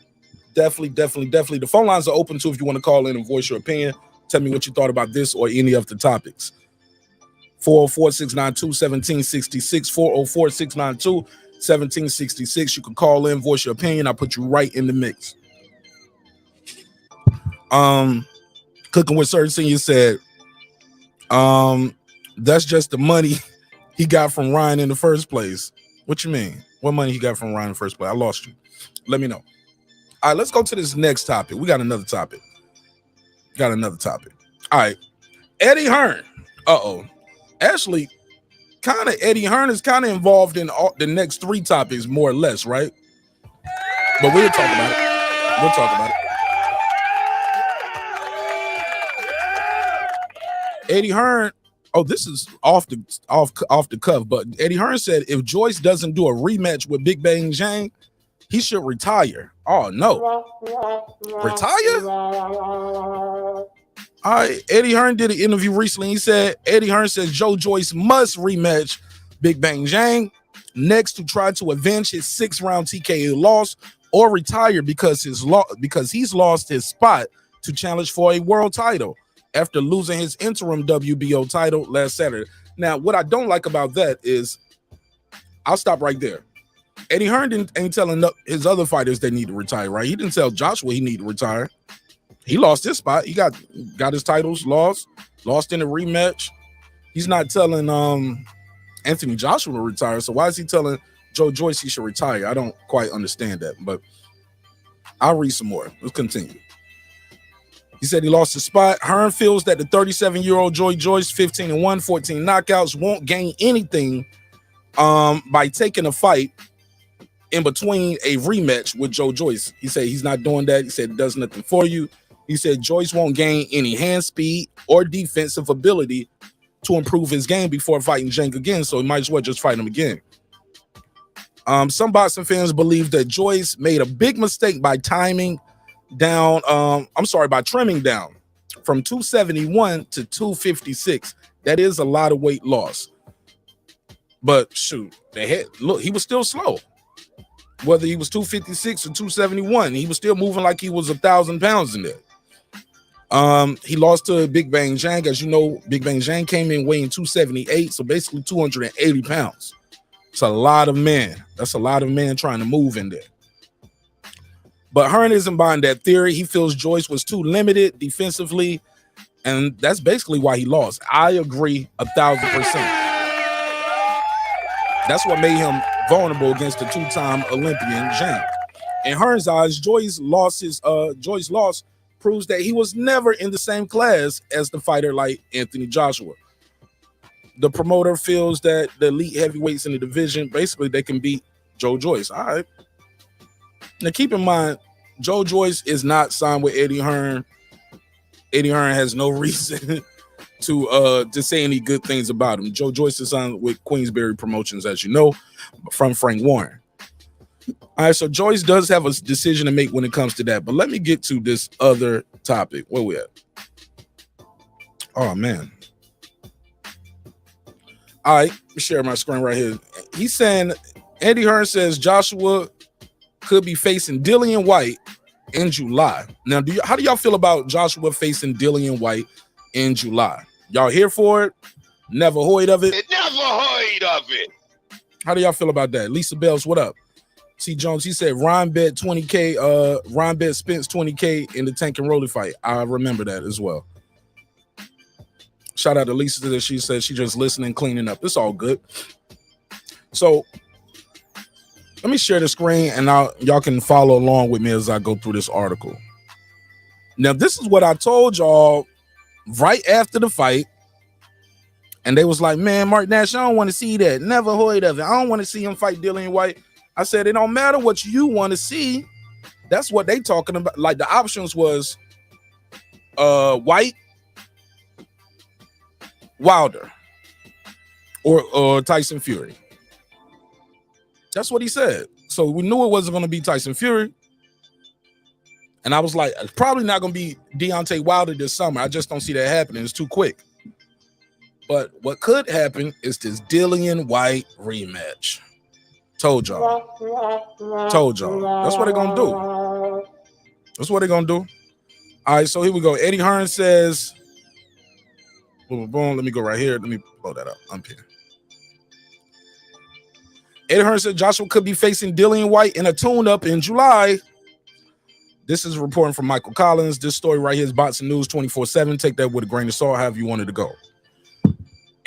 definitely. The phone lines are open too if you want to call in and voice your opinion. Tell me what you thought about this or any of the topics. 404-692-1766, 404-692-1766. You can call in, voice your opinion. I'll put you right in the mix. Cooking with Sir Senior said, that's just the money he got from Ryan in the first place. What you mean? What money he got from Ryan in the first place? I lost you. Let me know. All right, let's go to this next topic. We got another topic. All right. Eddie Hearn. Uh-oh. Actually, kind of Eddie Hearn is kind of involved in all, the next 3 topics, more or less, right? But we'll talk about it. We'll talk about it. Eddie Hearn. Oh, this is off the cuff, but Eddie Hearn said if Joyce doesn't do a rematch with Big Bang Zhang, he should retire. Oh no, retire? All right, Eddie Hearn did an interview recently. He said Eddie Hearn says Joe Joyce must rematch Big Bang Zhang next to try to avenge his 6-round TKO loss or retire because he's lost his spot to challenge for a world title after losing his interim WBO title last Saturday. Now, what I don't like about that is, I'll stop right there. Eddie Hearn ain't telling his other fighters they need to retire, right? He didn't tell Joshua he need to retire. He lost his spot. He got his titles, lost in a rematch. He's not telling Anthony Joshua to retire. So why is he telling Joe Joyce he should retire? I don't quite understand that, but I'll read some more. Let's continue. He said he lost his spot. Hearn feels that the 37-year-old Joe Joyce, 15-1, 14 knockouts, won't gain anything by taking a fight in between a rematch with Joe Joyce. He said he's not doing that. He said it does nothing for you. He said Joyce won't gain any hand speed or defensive ability to improve his game before fighting Zhang again, so he might as well just fight him again. Some boxing fans believe that Joyce made a big mistake by trimming down from 271 to 256. That is a lot of weight loss. But shoot, he was still slow. Whether he was 256 or 271, he was still moving like he was 1,000 pounds in there. He lost to Big Bang Zhang. As you know, Big Bang Zhang came in weighing 278, so basically 280 pounds. It's a lot of men. That's a lot of men trying to move in there. But Hearn isn't buying that theory. He feels Joyce was too limited defensively, and that's basically why he lost. I agree 1,000%. That's what made him vulnerable against the 2-time Olympian Zhang. In Hearn's eyes, Joyce's loss proves that he was never in the same class as the fighter like Anthony Joshua. The promoter feels that the elite heavyweights in the division, basically they can beat Joe Joyce. All right. Now keep in mind, Joe Joyce is not signed with Eddie Hearn. Eddie Hearn has no reason to say any good things about him. Joe Joyce is signed with Queensberry Promotions, as you know, from Frank Warren. All right, so Joyce does have a decision to make when it comes to that. But let me get to this other topic. Where we at? Oh, man. All right, let me share my screen right here. He's saying, Eddie Hearn says Joshua could be facing Dillian White in July. Now, how do y'all feel about Joshua facing Dillian White in July? Y'all here for it? Never heard of it? Never heard of it. How do y'all feel about that? Lisa Bells, what up? C. Jones, he said Ron bet 20K, Ron bet Spence 20K in the Tank and Rolly fight. I remember that as well. Shout out to Lisa that she said she just listening, cleaning up. It's all good. So let me share the screen and y'all can follow along with me as I go through this article. Now, this is what I told y'all right after the fight. And they was like, man, Mark Nash, I don't want to see that. Never heard of it. I don't want to see him fight Dillian White. I said, it don't matter what you want to see. That's what they talking about. Like the options was White, Wilder, or Tyson Fury. That's what he said. So we knew it wasn't going to be Tyson Fury. And I was like, it's probably not going to be Deontay Wilder this summer. I just don't see that happening. It's too quick. But what could happen is this Dillian White rematch. Told y'all. Told y'all. That's what they're going to do. That's what they're going to do. All right, so here we go. Eddie Hearn says, boom, boom. Let me go right here. Let me blow that up. I'm here. Eddie Hearn said Joshua could be facing Dillian White in a tune-up in July. This is reporting from Michael Collins. This story right here is Boxing News 24/7. Take that with a grain of salt, however you wanted to go.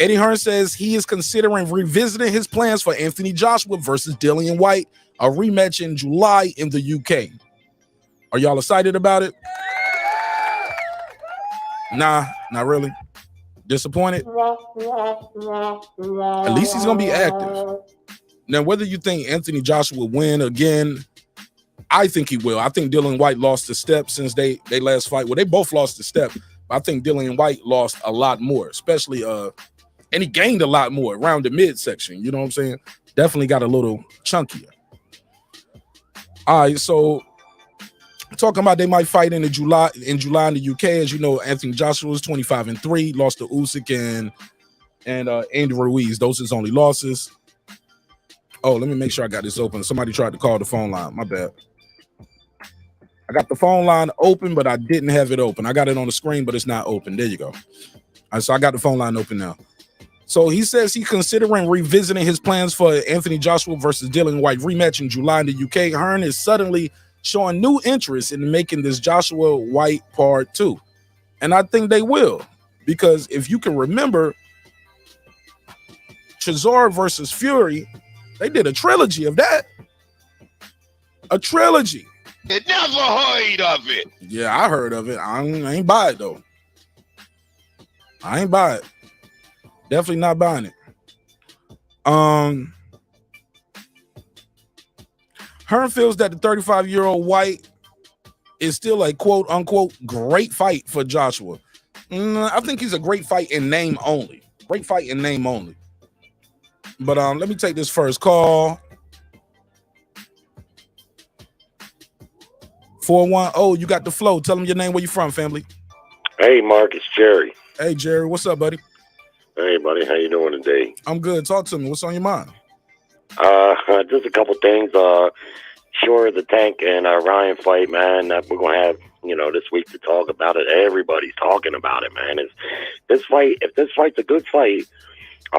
Eddie Hearn says he is considering revisiting his plans for Anthony Joshua versus Dillian White, a rematch in July in the UK. Are y'all excited about it? Nah, not really. Disappointed? At least he's going to be active. Now, whether you think Anthony Joshua will win again, I think he will. I think Dillian White lost a step since they last fight. Well, they both lost a step. But I think Dillian White lost a lot more, especially and he gained a lot more around the midsection. You know what I'm saying? Definitely got a little chunkier. All right, so talking about they might fight in July in the UK. As you know, Anthony Joshua was 25-3, lost to Usyk and Andy Ruiz. Those his only losses. Oh, let me make sure I got this open. Somebody tried to call the phone line. My bad. I got the phone line open, but I didn't have it open. I got it on the screen, but it's not open. There you go. All right, so I got the phone line open now. So he says he's considering revisiting his plans for Anthony Joshua versus Dillian White rematch in July in the UK. HEARN is suddenly showing new interest in making this Joshua White part 2. And I think they will. Because if you can remember, Chisora versus Fury, they did a trilogy of that. A trilogy. You never heard of it. Yeah, I heard of it. I ain't buy it, though. I ain't buy it. Definitely not buying it. HEARN feels that the 35-year-old White is still a quote-unquote great fight for Joshua. I think he's a great fight in name only. Great fight in name only. But let me take this first call. 410, you got the flow. Tell them your name, where you from, family. Hey, Mark, it's Jerry. Hey, Jerry, what's up, buddy? Hey, buddy, how you doing today? I'm good. Talk to me. What's on your mind? Just a couple things. Sure, the Tank and Ryan fight, man. We're gonna have this week to talk about it. Everybody's talking about it, man. If this fight's a good fight,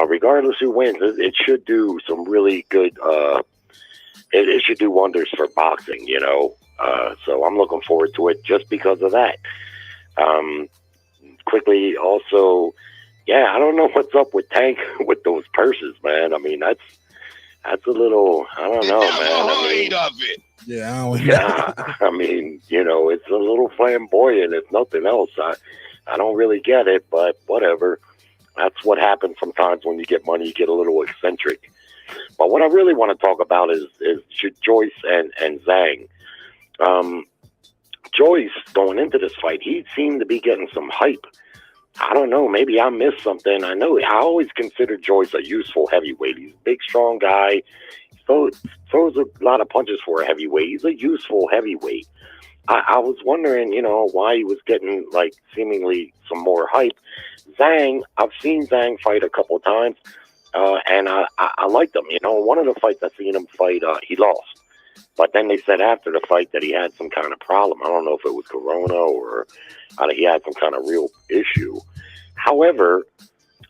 regardless who wins, it should do some really good. It should do wonders for boxing, So I'm looking forward to it just because of that. Quickly, also, yeah, I don't know what's up with Tank with those purses, man. I mean, that's a little, I don't know, man. I mean, it's a little flamboyant, if nothing else. I don't really get it, but whatever. That's what happens sometimes when you get money. You get a little eccentric. But what I really want to talk about is Joyce and Zhang. Joyce, going into this fight, he seemed to be getting some hype. I don't know, maybe I missed something. I always considered Joyce a useful heavyweight. He's a big, strong guy. Throws a lot of punches for a heavyweight. He's a useful heavyweight. I was wondering, why he was getting, seemingly some more hype. Zhang, I've seen Zhang fight a couple of times, and I liked him. One of the fights I seen him fight, he lost. But then they said after the fight that he had some kind of problem. I don't know if it was corona or he had some kind of real issue. However,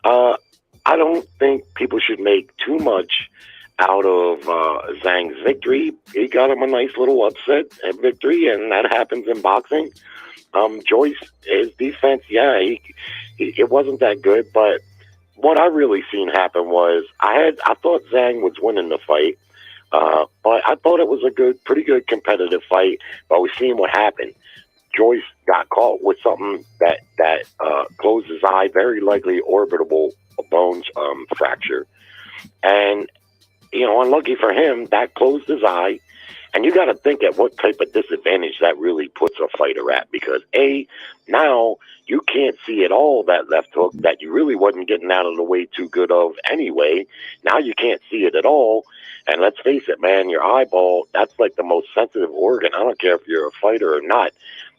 I don't think people should make too much out of Zhang's victory. He got him a nice little upset victory, and that happens in boxing. Joyce, his defense, it wasn't that good. But what I really seen happen was I thought Zhang was winning the fight. But I thought it was a pretty good competitive fight. But we've seen what happened. Joyce got caught with something that closed his eye, very likely orbital bone fracture. And, unlucky for him, that closed his eye. And you got to think at what type of disadvantage that really puts a fighter at. Because, now you can't see at all that left hook that you really wasn't getting out of the way too good of anyway. Now you can't see it at all. And let's face it, man, your eyeball, that's like the most sensitive organ. I don't care if you're a fighter or not.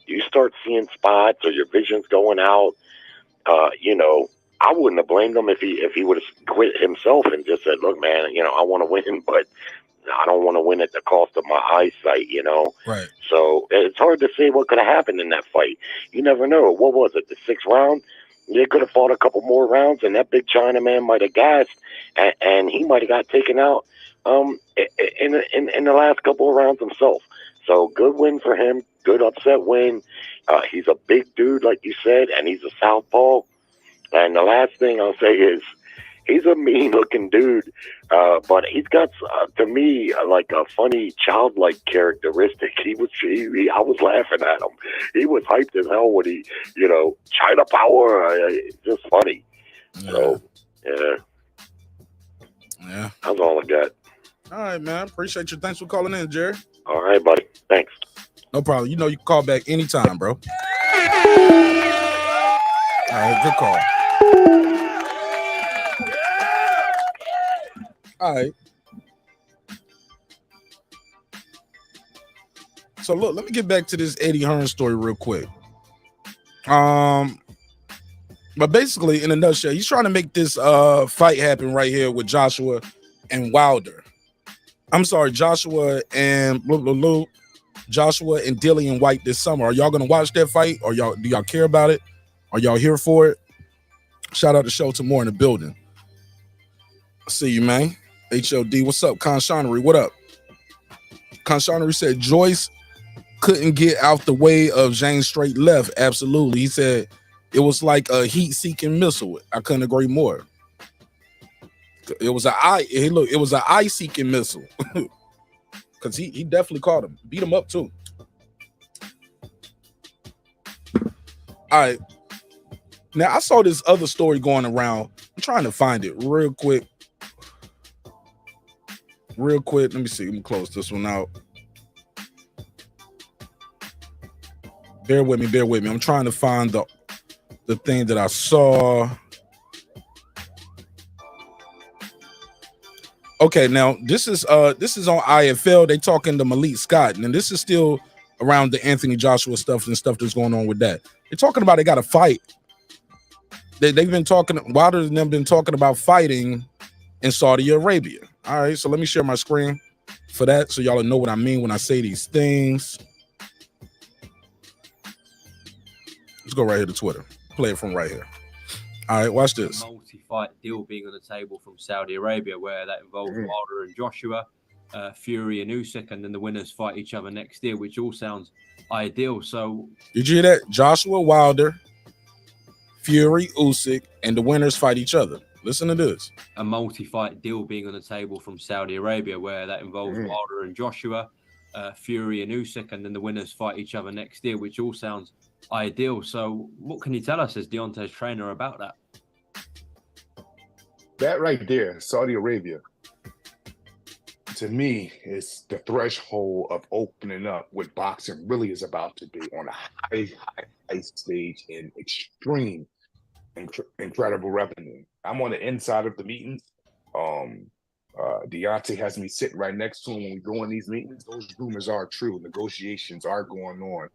You start seeing spots or your vision's going out. I wouldn't have blamed him if he would have quit himself and just said, look, man, I want to win, but I don't want to win at the cost of my eyesight, Right. So it's hard to say what could have happened in that fight. You never know. What was it, the 6th round? They could have fought a couple more rounds, and that big Chinaman might have gassed, and he might have got taken out in the last couple of rounds himself. So good win for him. Good upset win. He's a big dude, like you said, and he's a southpaw. And the last thing I'll say is he's a mean-looking dude, but he's got, to me, like a funny, childlike characteristic. I was laughing at him. He was hyped as hell when he, China power. It's just funny. So, yeah. Yeah. That's all I got. All right, man. Appreciate you. Thanks for calling in, Jerry. All right, buddy. Thanks. No problem. You know you can call back anytime, bro. All right, good call. All right. So look, let me get back to this Eddie Hearn story real quick. But basically, in a nutshell, he's trying to make this fight happen right here with Joshua and Wilder. I'm sorry, Joshua and Joshua and Dillian White this summer. Are y'all gonna watch that fight? Or do y'all care about it? Are y'all here for it? Shout out to Shelton Moore in the building. I see you, man. HLD, what's up? Conshonery, what up? Conshonery said Joyce couldn't get out the way of James straight left. Absolutely. He said it was like a heat-seeking missile. I couldn't agree more. It was an eye-seeking missile. Because he definitely caught him. Beat him up too. All right. Now I saw this other story going around. I'm trying to find it real quick. Let me see. Let me close this one out. Bear with me. I'm trying to find the thing that I saw. Okay, now this is on IFL. They talking to Malik Scott, and this is still around the Anthony Joshua stuff and stuff that's going on with that. They're talking about they got to fight. They've been talking. Wilder and them been talking about fighting in Saudi Arabia. All right, so let me share my screen for that so y'all know what I mean when I say these things. Let's go right here to Twitter. Play it from right here. All right, watch this. Multi-fight deal being on the table from Saudi Arabia, where that involves Wilder and Joshua, Fury and Usyk, and then the winners fight each other next year, which all sounds ideal. So, did you hear that? Joshua Wilder, Fury, Usyk, and the winners fight each other. Listen to this. A multi-fight deal being on the table from Saudi Arabia, where that involves Wilder and Joshua, Fury and Usyk, and then the winners fight each other next year, which all sounds ideal. So what can you tell us as Deontay's trainer about that? That right there, Saudi Arabia, to me, is the threshold of opening up what boxing really is about to be on a high stage in extreme, incredible revenue. I'm on the inside of the meetings. Deontay has me sitting right next to him when we go in these meetings. Those rumors are true. Negotiations are going on.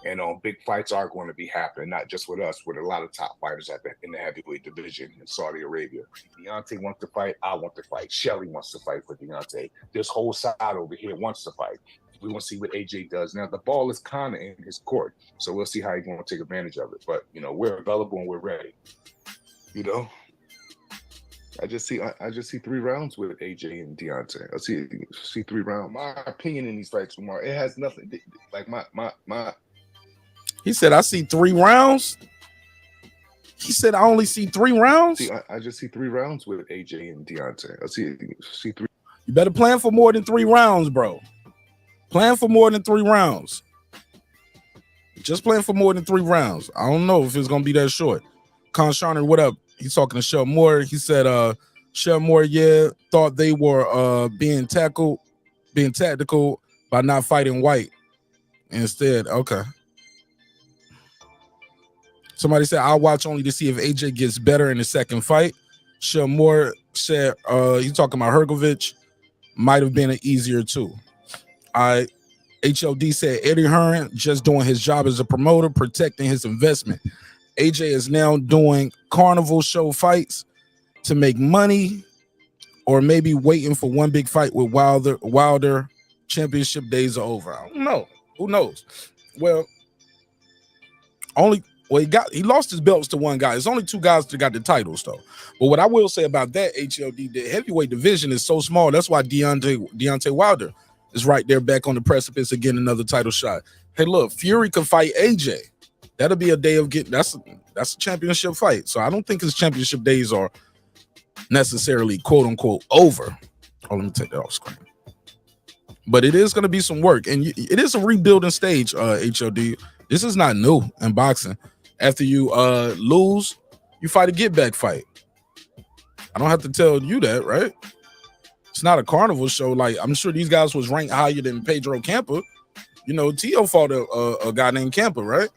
And big fights are going to be happening, not just with us, with a lot of top fighters in the heavyweight division in Saudi Arabia. Deontay wants to fight. I want to fight. Shelly wants to fight for Deontay. This whole side over here wants to fight. We want to see what AJ does. Now, the ball is kind of in his court, so we'll see how he's going to take advantage of it. But, we're available and we're ready. I just see 3 rounds with AJ and Deontay. I see 3 rounds. My opinion in these fights, Lamar, it has nothing like my. He said, I see 3 rounds. He said, I only see 3 rounds. I just see 3 rounds with AJ and Deontay. I see 3. You better plan for more than 3 rounds, bro. Plan for more than 3 rounds. Just plan for more than 3 rounds. I don't know if it's going to be that short. Conshonery, what up? He's talking to Shelton Moore. He said, Shelton Moore, thought they were being tactical by not fighting White instead. Okay. Somebody said, I'll watch only to see if AJ gets better in the second fight. Shelton Moore said, he's talking about Hergovich. Might have been an easier 2. HLD said, Eddie Hearn just doing his job as a promoter, protecting his investment. AJ is now doing carnival show fights to make money, or maybe waiting for one big fight with Wilder. Championship days are over. I don't know. Who knows? He lost his belts to one guy. There's only 2 guys that got the titles, though. But what I will say about that, HLD, the heavyweight division is so small. That's why Deontay Wilder is right there back on the precipice of getting another title shot. Hey, look, Fury could fight AJ. That'll be a day of getting. That's a championship fight. So I don't think his championship days are necessarily quote unquote over. Oh, let me take that off screen. But it is going to be some work, and it is a rebuilding stage. HLD. This is not new in boxing. After you lose, you fight a get back fight. I don't have to tell you that, right? It's not a carnival show. Like, I'm sure these guys was ranked higher than Pedro Campa. You know, Tio fought a guy named Campa, right?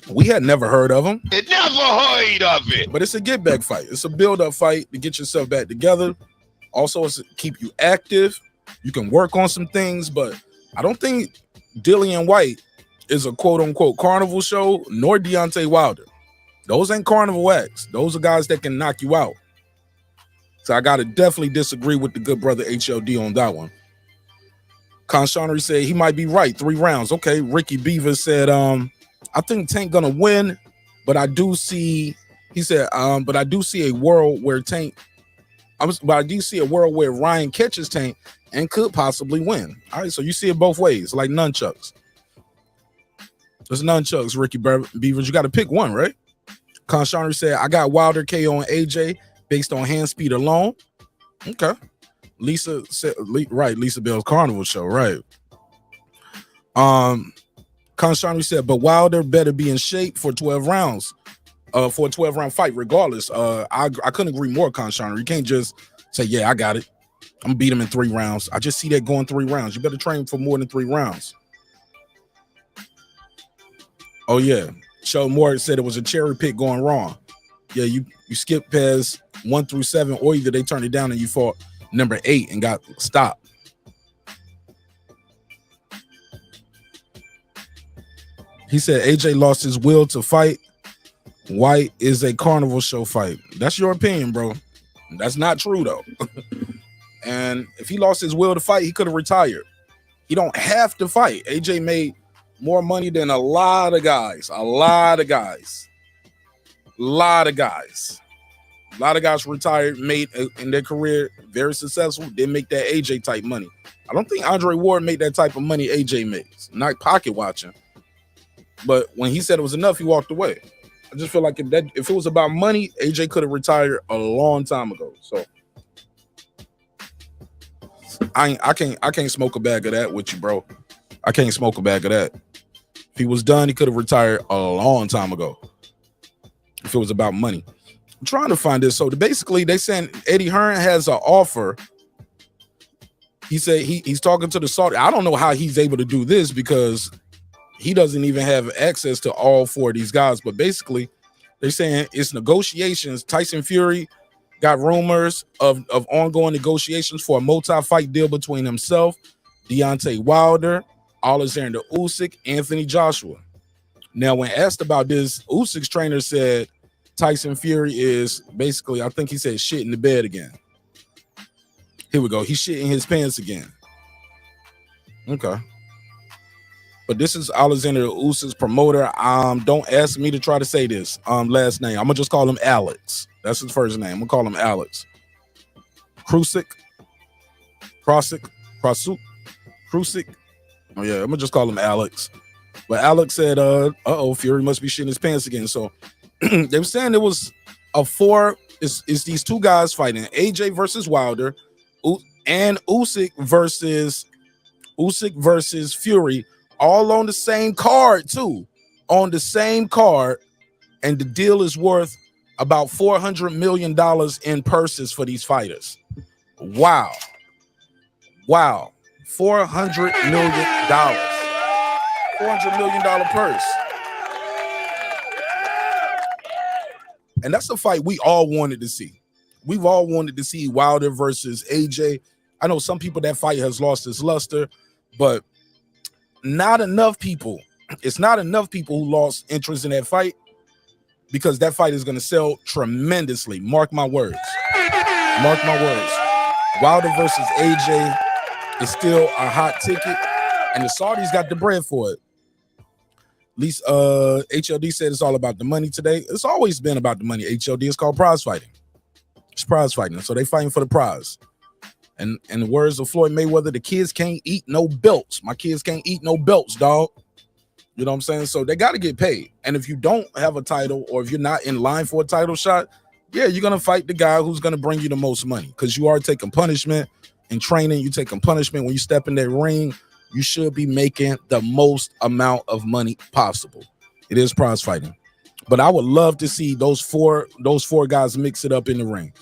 We had never heard of him. Never heard of it. But it's a get back fight. It's a build up fight to get yourself back together. Also, it's to keep you active. You can work on some things, but I don't think Dillian White is a quote unquote carnival show, nor Deontay Wilder. Those ain't carnival acts. Those are guys that can knock you out. So I gotta definitely disagree with the good brother HLD on that one. Conshonnery said he might be right. 3 rounds. Okay. Ricky Beaver said, I think Tank gonna win, but I do see, he said, but I do see a world where Tank, but I do see a world where Ryan catches Tank and could possibly win. All right, so you see it both ways, like nunchucks. There's nunchucks, Ricky Beavers. You got to pick one, right? Conshonnery said, I got Wilder KO on AJ based on hand speed alone. Okay. Lisa said, right, Lisa Bell's Carnival Show, right. Conshonnery said, but Wilder better be in shape for 12 rounds, for a 12-round fight, regardless. I couldn't agree more, Conshonnery. You can't just say, yeah, I got it. I'm gonna beat him in 3 rounds. I just see that going 3 rounds. You better train for more than 3 rounds. Oh, yeah. Shelton Moore said it was a cherry pick going wrong. Yeah, you skip past 1 through 7, or either they turned it down and you fought number 8 and got stopped. He said AJ lost his will to fight. White is a carnival show fight. That's your opinion, bro. That's not true, though. And if he lost his will to fight, he could have retired. He don't have to fight. AJ made more money than a lot of guys. A lot of guys retired, made in their career very successful. They make that AJ type money. I don't think Andre Ward made that type of money AJ makes. Not pocket watching. But when he said it was enough, he walked away. I just feel like if it was about money, AJ could have retired a long time ago. So I can't smoke a bag of that with you, bro. I can't smoke a bag of that. If he was done, he could have retired a long time ago. If it was about money. I'm trying to find this. So basically, they saying Eddie Hearn has an offer. He said he's talking to the Saudi. I don't know how he's able to do this because he doesn't even have access to all 4 of these guys. But basically, they're saying it's negotiations. Tyson Fury got rumors of ongoing negotiations for a multi-fight deal between himself, Deontay Wilder, Alexander Usyk, Anthony Joshua. Now, when asked about this, Usyk's trainer said Tyson Fury is basically, I think he said, shit in the bed again. Here we go. He's shitting his pants again. Okay. But this is Alexander Usyk's promoter. Don't ask me to try to say this last name. I'm gonna just call him Alex. That's his first name. I'm gonna call him Alex. Krusik. Oh yeah, I'm gonna just call him Alex. But Alex said, Fury must be shitting his pants again. So they were saying it was a 4. It's these 2 guys fighting, AJ versus Wilder, and Usyk versus Fury, all on the same card too. On the same card, and the deal is worth about $400 million in purses for these fighters. Wow. $400 million. $400 million purse. And that's a fight we all wanted to see. We've all wanted to see Wilder versus AJ. I know some people, that fight has lost its luster, but not enough people. It's not enough people who lost interest in that fight, because that fight is going to sell tremendously. Mark my words. Mark my words. Wilder versus AJ is still a hot ticket, and the Saudis got the bread for it. At least HLD said it's all about the money today. It's always been about the money. HLD is called prize fighting. It's prize fighting. So they fighting for the prize. And in the words of Floyd Mayweather, the kids can't eat no belts. My kids can't eat no belts, dog. You know what I'm saying? So they got to get paid. And if you don't have a title, or if you're not in line for a title shot, yeah, you're going to fight the guy who's going to bring you the most money, because you are taking punishment in training. You taking punishment when you step in that ring. You should be making the most amount of money possible. It is prize fighting. But I would love to see those four guys mix it up in the ring.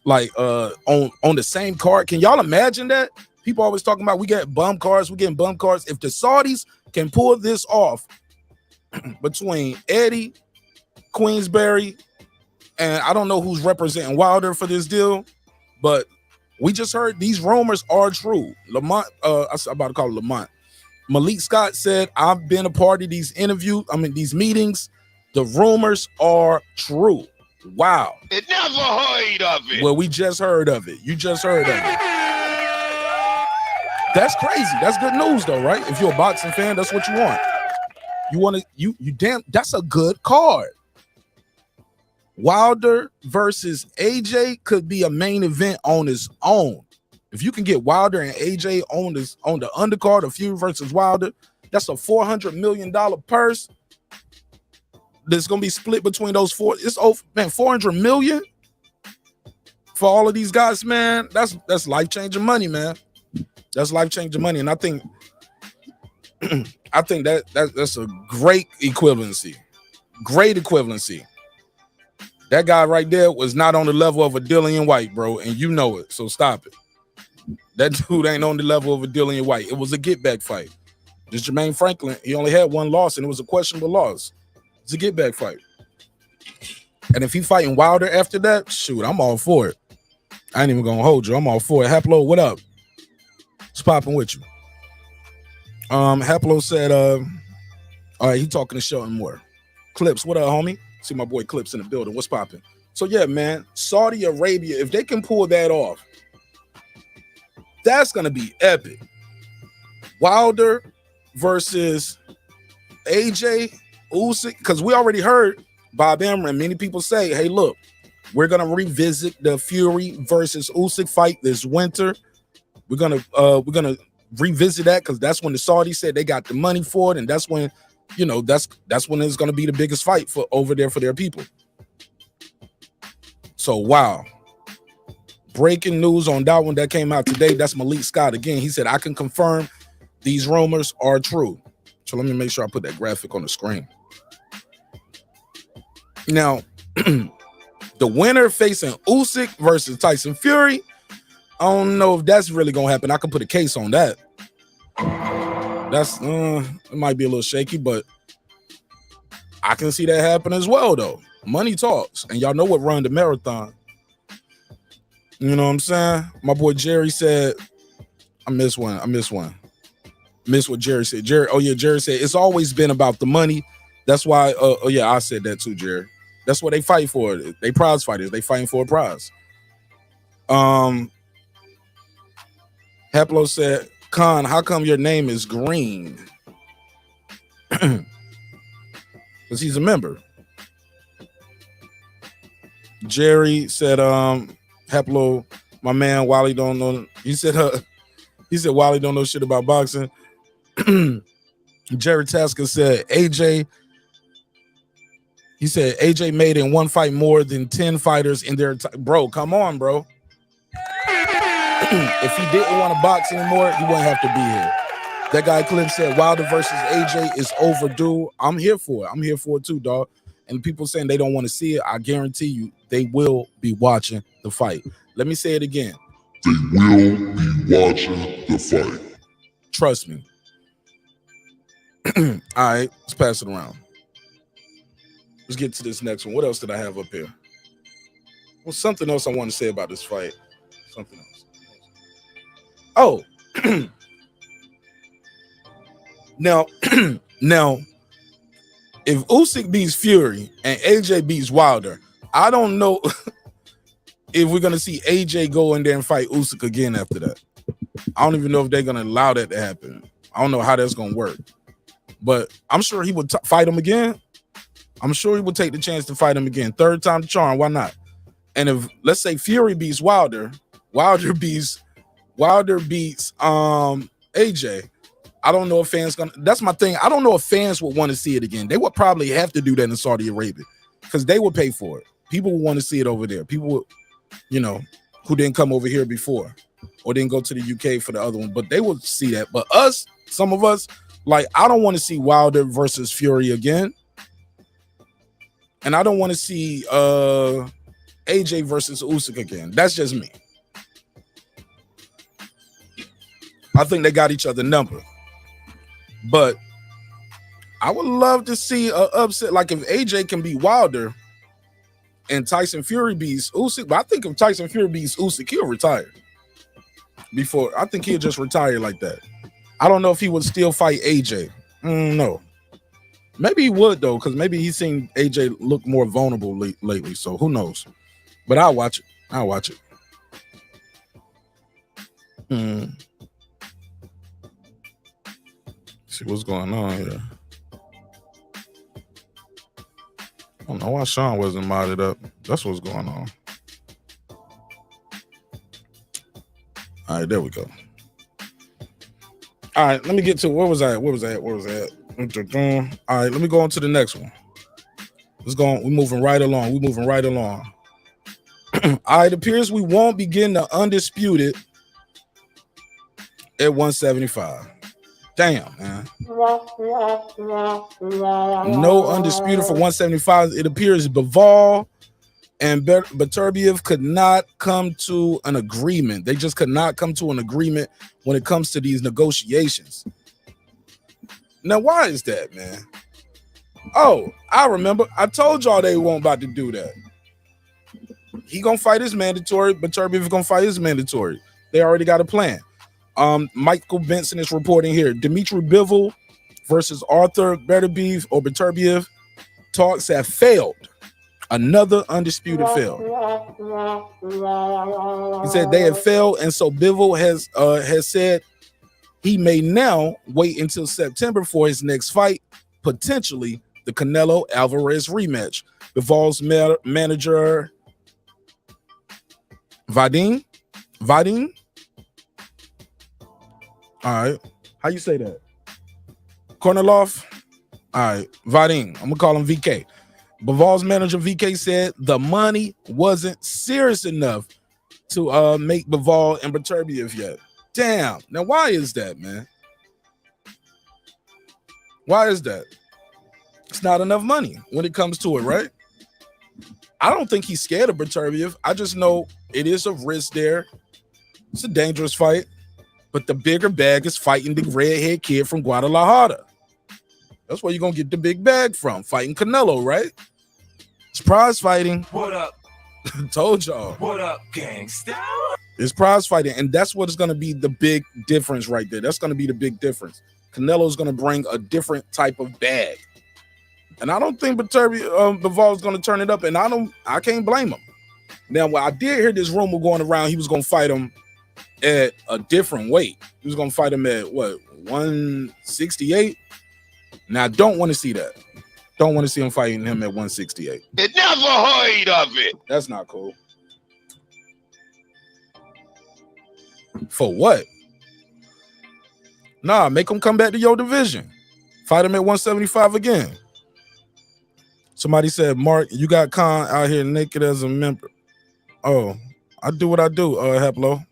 Like on the same card. Can y'all imagine that? People always talking about we getting bum cards. If the Saudis can pull this off between Eddie, Queensberry, and I don't know who's representing Wilder for this deal, but we just heard these rumors are true. Lamont, I was about to call it Lamont. Malik Scott said, I've been a part of these these meetings. The rumors are true. Wow. It never heard of it. Well, we just heard of it. You just heard of it. That's crazy. That's good news though, right? If you're a boxing fan, that's what you want. You want to, you damn, that's a good card. Wilder versus AJ could be a main event on its own. If you can get Wilder and AJ on the undercard of Fury versus Wilder, that's a $400 million purse that's gonna be split between those four. It's over, man, $400 million for all of these guys, man. That's life-changing money, man. That's life-changing money, and I think that's a great equivalency. Great equivalency. That guy right there was not on the level of a Dillian White, bro, and you know it. So stop it. That dude ain't on the level of a Dillian White. It was a get-back fight. This Jermaine Franklin, he only had one loss, and it was a questionable loss. It's a get-back fight. And if he fighting Wilder after that, shoot, I'm all for it. I ain't even gonna hold you. I'm all for it. Haplo, what up? What's popping with you? Haplo said, all right, he talking to Shelton Moore. Clips, what up, homie? See my boy Clips in the building. What's popping? So yeah, man, Saudi Arabia, if they can pull that off, that's gonna be epic. Wilder versus AJ Usyk, because we already heard Bob Arum. Many people say, hey, look, we're gonna revisit the Fury versus Usyk fight this winter. We're gonna revisit that because that's when the Saudis said they got the money for it, and that's when, you know, that's when it's gonna be the biggest fight for over there for their people. So wow. Breaking news on that one that came out today. That's Malik Scott again. He said, I can confirm these rumors are true. So let me make sure I put that graphic on the screen. Now, the winner facing Usyk versus Tyson Fury, I don't know if that's really gonna happen. I can put a case on that. That's it might be a little shaky, but I can see that happen as well, though. Money talks, and y'all know what run the marathon. You know what I'm saying? My boy Jerry said, I missed one. Miss what Jerry said. Jerry said it's always been about the money. That's why. I said that too, Jerry. That's what they fight for. They prize fighters. They fighting for a prize. Heplo said, Khan, how come your name is green? Because he's a member. Jerry said, Heplo, my man, Wally don't know. He said Wally don't know shit about boxing. Jerry Tasker said AJ. He said AJ made in one fight more than 10 fighters in their time. Bro, come on, bro. If he didn't want to box anymore, he wouldn't have to be here. That guy Cliff said Wilder versus AJ is overdue. I'm here for it. I'm here for it too, dog. And people saying they don't want to see it, I guarantee you they will be watching the fight. Let me say it again. They will be watching the fight. Trust me. All right, let's pass it around. Let's get to this next one. What else did I have up here? Well, something else I want to say about this fight. Something else. Oh. Now, if Usyk beats Fury and AJ beats Wilder, I don't know if we're going to see AJ go in there and fight Usyk again after that. I don't even know if they're going to allow that to happen. I don't know how that's going to work. But I'm sure he would fight him again. I'm sure he would take the chance to fight him again. Third time the charm, why not? And if, let's say, Fury beats Wilder, Wilder beats AJ, I don't know if fans gonna. That's my thing. I don't know if fans would want to see it again. They would probably have to do that in Saudi Arabia because they would pay for it. People would want to see it over there. People would, who didn't come over here before or didn't go to the UK for the other one, but they would see that. But us, some of us, like, I don't want to see Wilder versus Fury again. And I don't want to see AJ versus Usyk again. That's just me. I think they got each other numbered. But I would love to see an upset. Like if AJ can beat Wilder and Tyson Fury beats Usyk. But I think if Tyson Fury beats Usyk, he'll retire. I think he'll just retire like that. I don't know if he would still fight AJ. No. Maybe he would, though, because maybe he's seen AJ look more vulnerable lately. So who knows? But I'll watch it. I'll watch it. See what's going on here. I don't know why Sean wasn't modded up. That's what's going on. All right, there we go. All right, let me get to where was I? All right, let me go on to the next one. Let's go on. We're moving right along. All right, it appears we won't be getting the Undisputed at 175. Damn, man. No Undisputed for 175. It appears Bivol and Beterbiev could not come to an agreement. They just could not come to an agreement when it comes to these negotiations. Now, why is that, man? Oh, I remember. I told y'all they weren't about to do that. He gonna fight his mandatory, Beterbiev gonna fight his mandatory. They already got a plan. Michael Benson is reporting here. Dmitry Bivol versus Arthur Beterbiev talks have failed. Another Undisputed failed. He said they have failed, and so Bivol has said he may now wait until September for his next fight, potentially the Canelo Alvarez rematch. Bivol's manager Vadim. All right, how you say that? Kornilov. All right, Vadim. I'm gonna call him VK. Bivol's manager VK said the money wasn't serious enough to make Bivol and Beterbiev yet. Damn. Now, why is that, man? Why is that? It's not enough money when it comes to it, right? I don't think he's scared of Beterbiev. I just know it is a risk there. It's a dangerous fight. But the bigger bag is fighting the redhead kid from Guadalajara. That's where you're going to get the big bag from. Fighting Canelo, right? It's prize fighting. What up? Told y'all. What up, gangsta? It's prize fighting, and that's what is going to be the big difference right there. That's going to be the big difference. Canelo is going to bring a different type of bag. And I don't think Bivol is going to turn it up, and I can't blame him. Now, I did hear this rumor going around he was going to fight him at a different weight. He was going to fight him at, 168? Now, I don't want to see that. Don't want to see him fighting him at 168. You never heard of it. That's not cool. For what? Nah, make him come back to your division. Fight him at 175 again. Somebody said, Mark, you got Khan out here naked as a member. Oh, I do what I do, Haplo.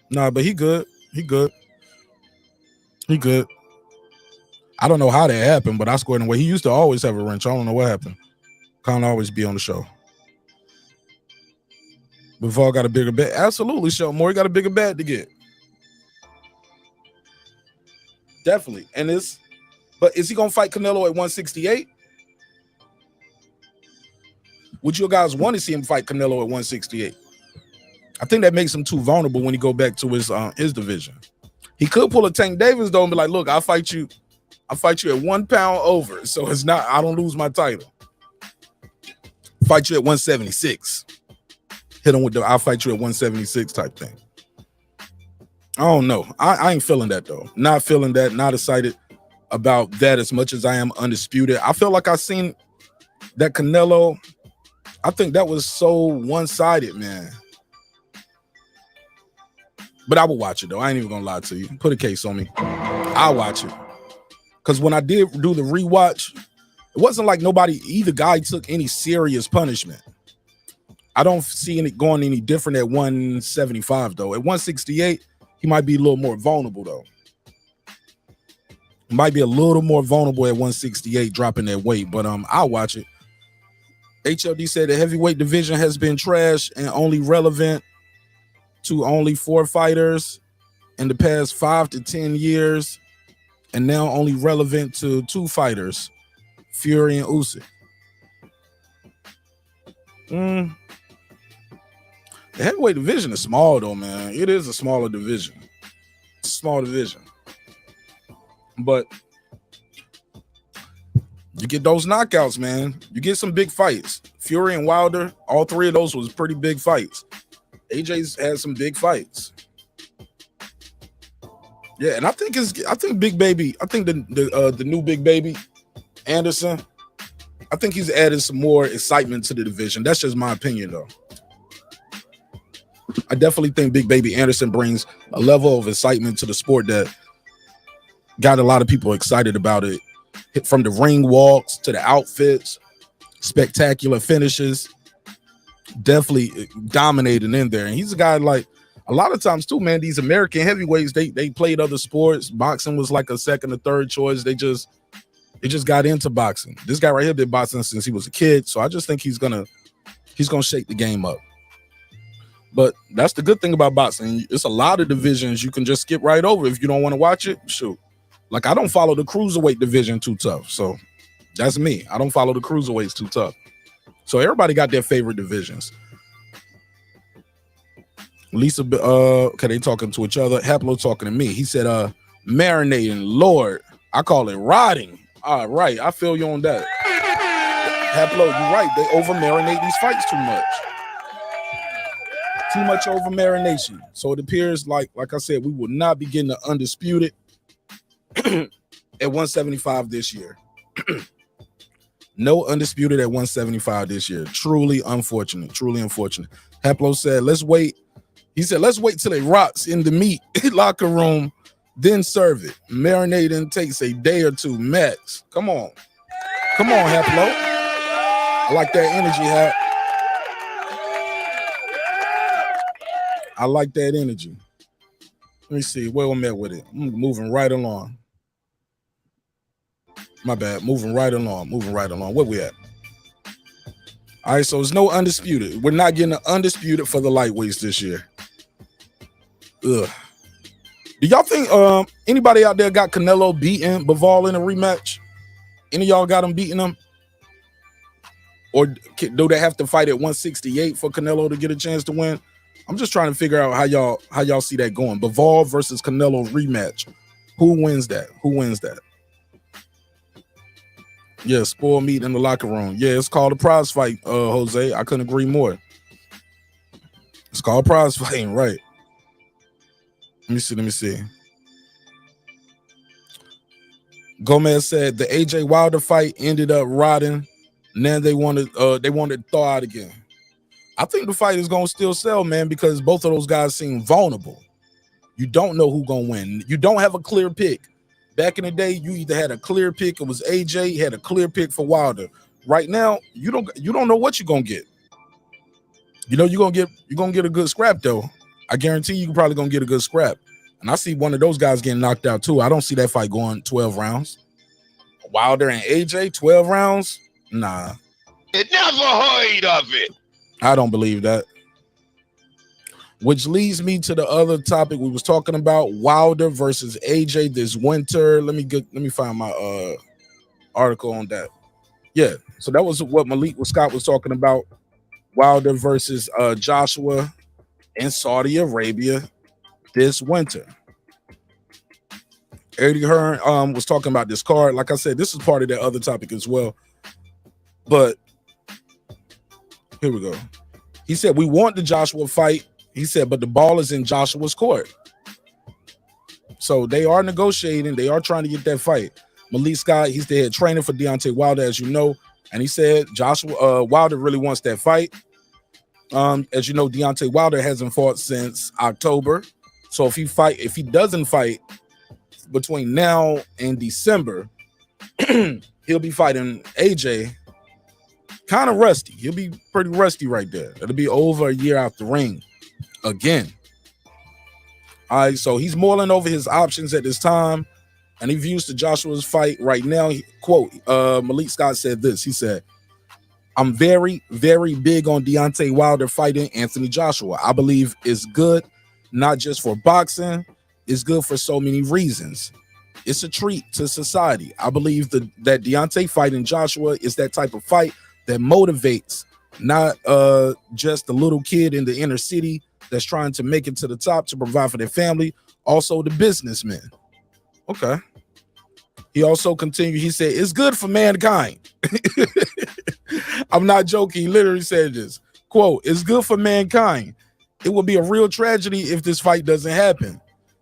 Nah, but he good. He good. I don't know how that happened, but I squared him away. He used to always have a wrench. I don't know what happened. Can't always be on the show. Bivol got a bigger bet. Absolutely, Shelton Moore. He got a bigger bet to get. Definitely. But is he gonna fight Canelo at 168? Would you guys want to see him fight Canelo at 168? I think that makes him too vulnerable when he go back to his division. He could pull a Tank Davis though and be like, look, I'll fight you at 1 pound over. So it's not, I don't lose my title. Fight you at 176. Hit him with I'll fight you at 176 type thing. I don't know. I ain't feeling that though. Not feeling that, not excited about that as much as I am Undisputed. I feel like I seen that Canelo. I think that was so one-sided, man. But I will watch it though. I ain't even gonna lie to you. Put a case on me. I'll watch it. Because when I did do the rewatch, it wasn't like either guy took any serious punishment. I don't see it going any different at 175 though. At 168, he might be a little more vulnerable though. Might be a little more vulnerable at 168 dropping that weight, but I'll watch it. HLD said the heavyweight division has been trash and only relevant to only 4 fighters in the past 5 to 10 years, and now only relevant to 2 fighters, Fury and Usyk. The heavyweight division is small though, man. It is a smaller division. It's a small division. But you get those knockouts, man. You get some big fights. Fury and Wilder, all 3 of those was pretty big fights. AJ's had some big fights. Yeah, and I think Big Baby, I think the new Big Baby, Anderson, I think he's added some more excitement to the division. That's just my opinion, though. I definitely think Big Baby Anderson brings a level of excitement to the sport that got a lot of people excited about it. From the ring walks to the outfits, spectacular finishes, definitely dominating in there. And he's a guy like a lot of times too, man, these American heavyweights, they played other sports. Boxing was like a second or third choice. They just got into boxing. This guy right here did boxing since he was a kid. So I just think he's gonna shake the game up. But that's the good thing about boxing. It's a lot of divisions you can just skip right over if you don't want to watch it. Shoot. Like I don't follow the cruiserweight division too tough. So that's me. I don't follow the cruiserweights too tough. So everybody got their favorite divisions. Lisa, okay, they talking to each other. Haplo talking to me. He said, marinating, Lord. I call it rotting. All right, I feel you on that. Haplo, you're right. They over-marinate these fights too much. Too much over-marination. So it appears like I said, we will not be getting the Undisputed at 175 this year. No Undisputed at 175 this year. Truly unfortunate. Truly unfortunate. Haplo said, let's wait. He said, let's wait till it rots in the meat locker room, then serve it. Marinating takes a day or 2 max. Come on. Come on, Haplo. I like that energy, Hap. I like that energy. Let me see where I'm at with it. I'm moving right along. My bad. Moving right along. Where we at? All right, so it's no Undisputed. We're not getting an Undisputed for the lightweights this year. Ugh. Do y'all think anybody out there got Canelo beating Bivol in a rematch? Any of y'all got him beating him? Or do they have to fight at 168 for Canelo to get a chance to win? I'm just trying to figure out how y'all see that going. Bivol versus Canelo rematch. Who wins that? Yeah, spoil meat in the locker room. Yeah, it's called a prize fight, Jose. I couldn't agree more. It's called prize fighting, right? Let me see. Gomez said the AJ Wilder fight ended up rotting. Now they wanted to thaw out again. I think the fight is gonna still sell, man, because both of those guys seem vulnerable. You don't know who's gonna win. You don't have a clear pick. Back in the day, you either had a clear pick, it was AJ, you had a clear pick for Wilder. Right now, you don't know what you're gonna get. You know you're gonna get a good scrap though. I guarantee you're probably gonna get a good scrap. And I see one of those guys getting knocked out too. I don't see that fight going 12 rounds. Wilder and AJ, 12 rounds? Nah. It never heard of it. I don't believe that. Which leads me to the other topic we was talking about, Wilder versus AJ this winter. Let me find my article on that. Yeah, so that was what Malik Scott was talking about. Wilder versus Joshua in Saudi Arabia this winter. Eddie Hearn was talking about this card. Like I said, this is part of that other topic as well. But here we go. He said, we want the Joshua fight. He said, but the ball is in Joshua's court. So they are negotiating. They are trying to get that fight. Malik Scott, he's the head trainer for Deontay Wilder, as you know. And he said Wilder really wants that fight. As you know, Deontay Wilder hasn't fought since October. So if he doesn't fight between now and December, he'll be fighting AJ kind of rusty. He'll be pretty rusty right there. It'll be over a year out the ring again. All right, so he's mulling over his options at this time, and he views the Joshua's fight right now. Quote, Malik Scott said this. He said, I'm very, very big on Deontay Wilder fighting Anthony Joshua. I believe it's good, not just for boxing. It's good for so many reasons. It's a treat to society. I believe that Deontay fighting Joshua is that type of fight that motivates not just the little kid in the inner city that's trying to make it to the top to provide for their family, also the businessmen. Okay. He also continued, he said, it's good for mankind. I'm not joking. He literally said this, quote, it's good for mankind. It will be a real tragedy if this fight doesn't happen.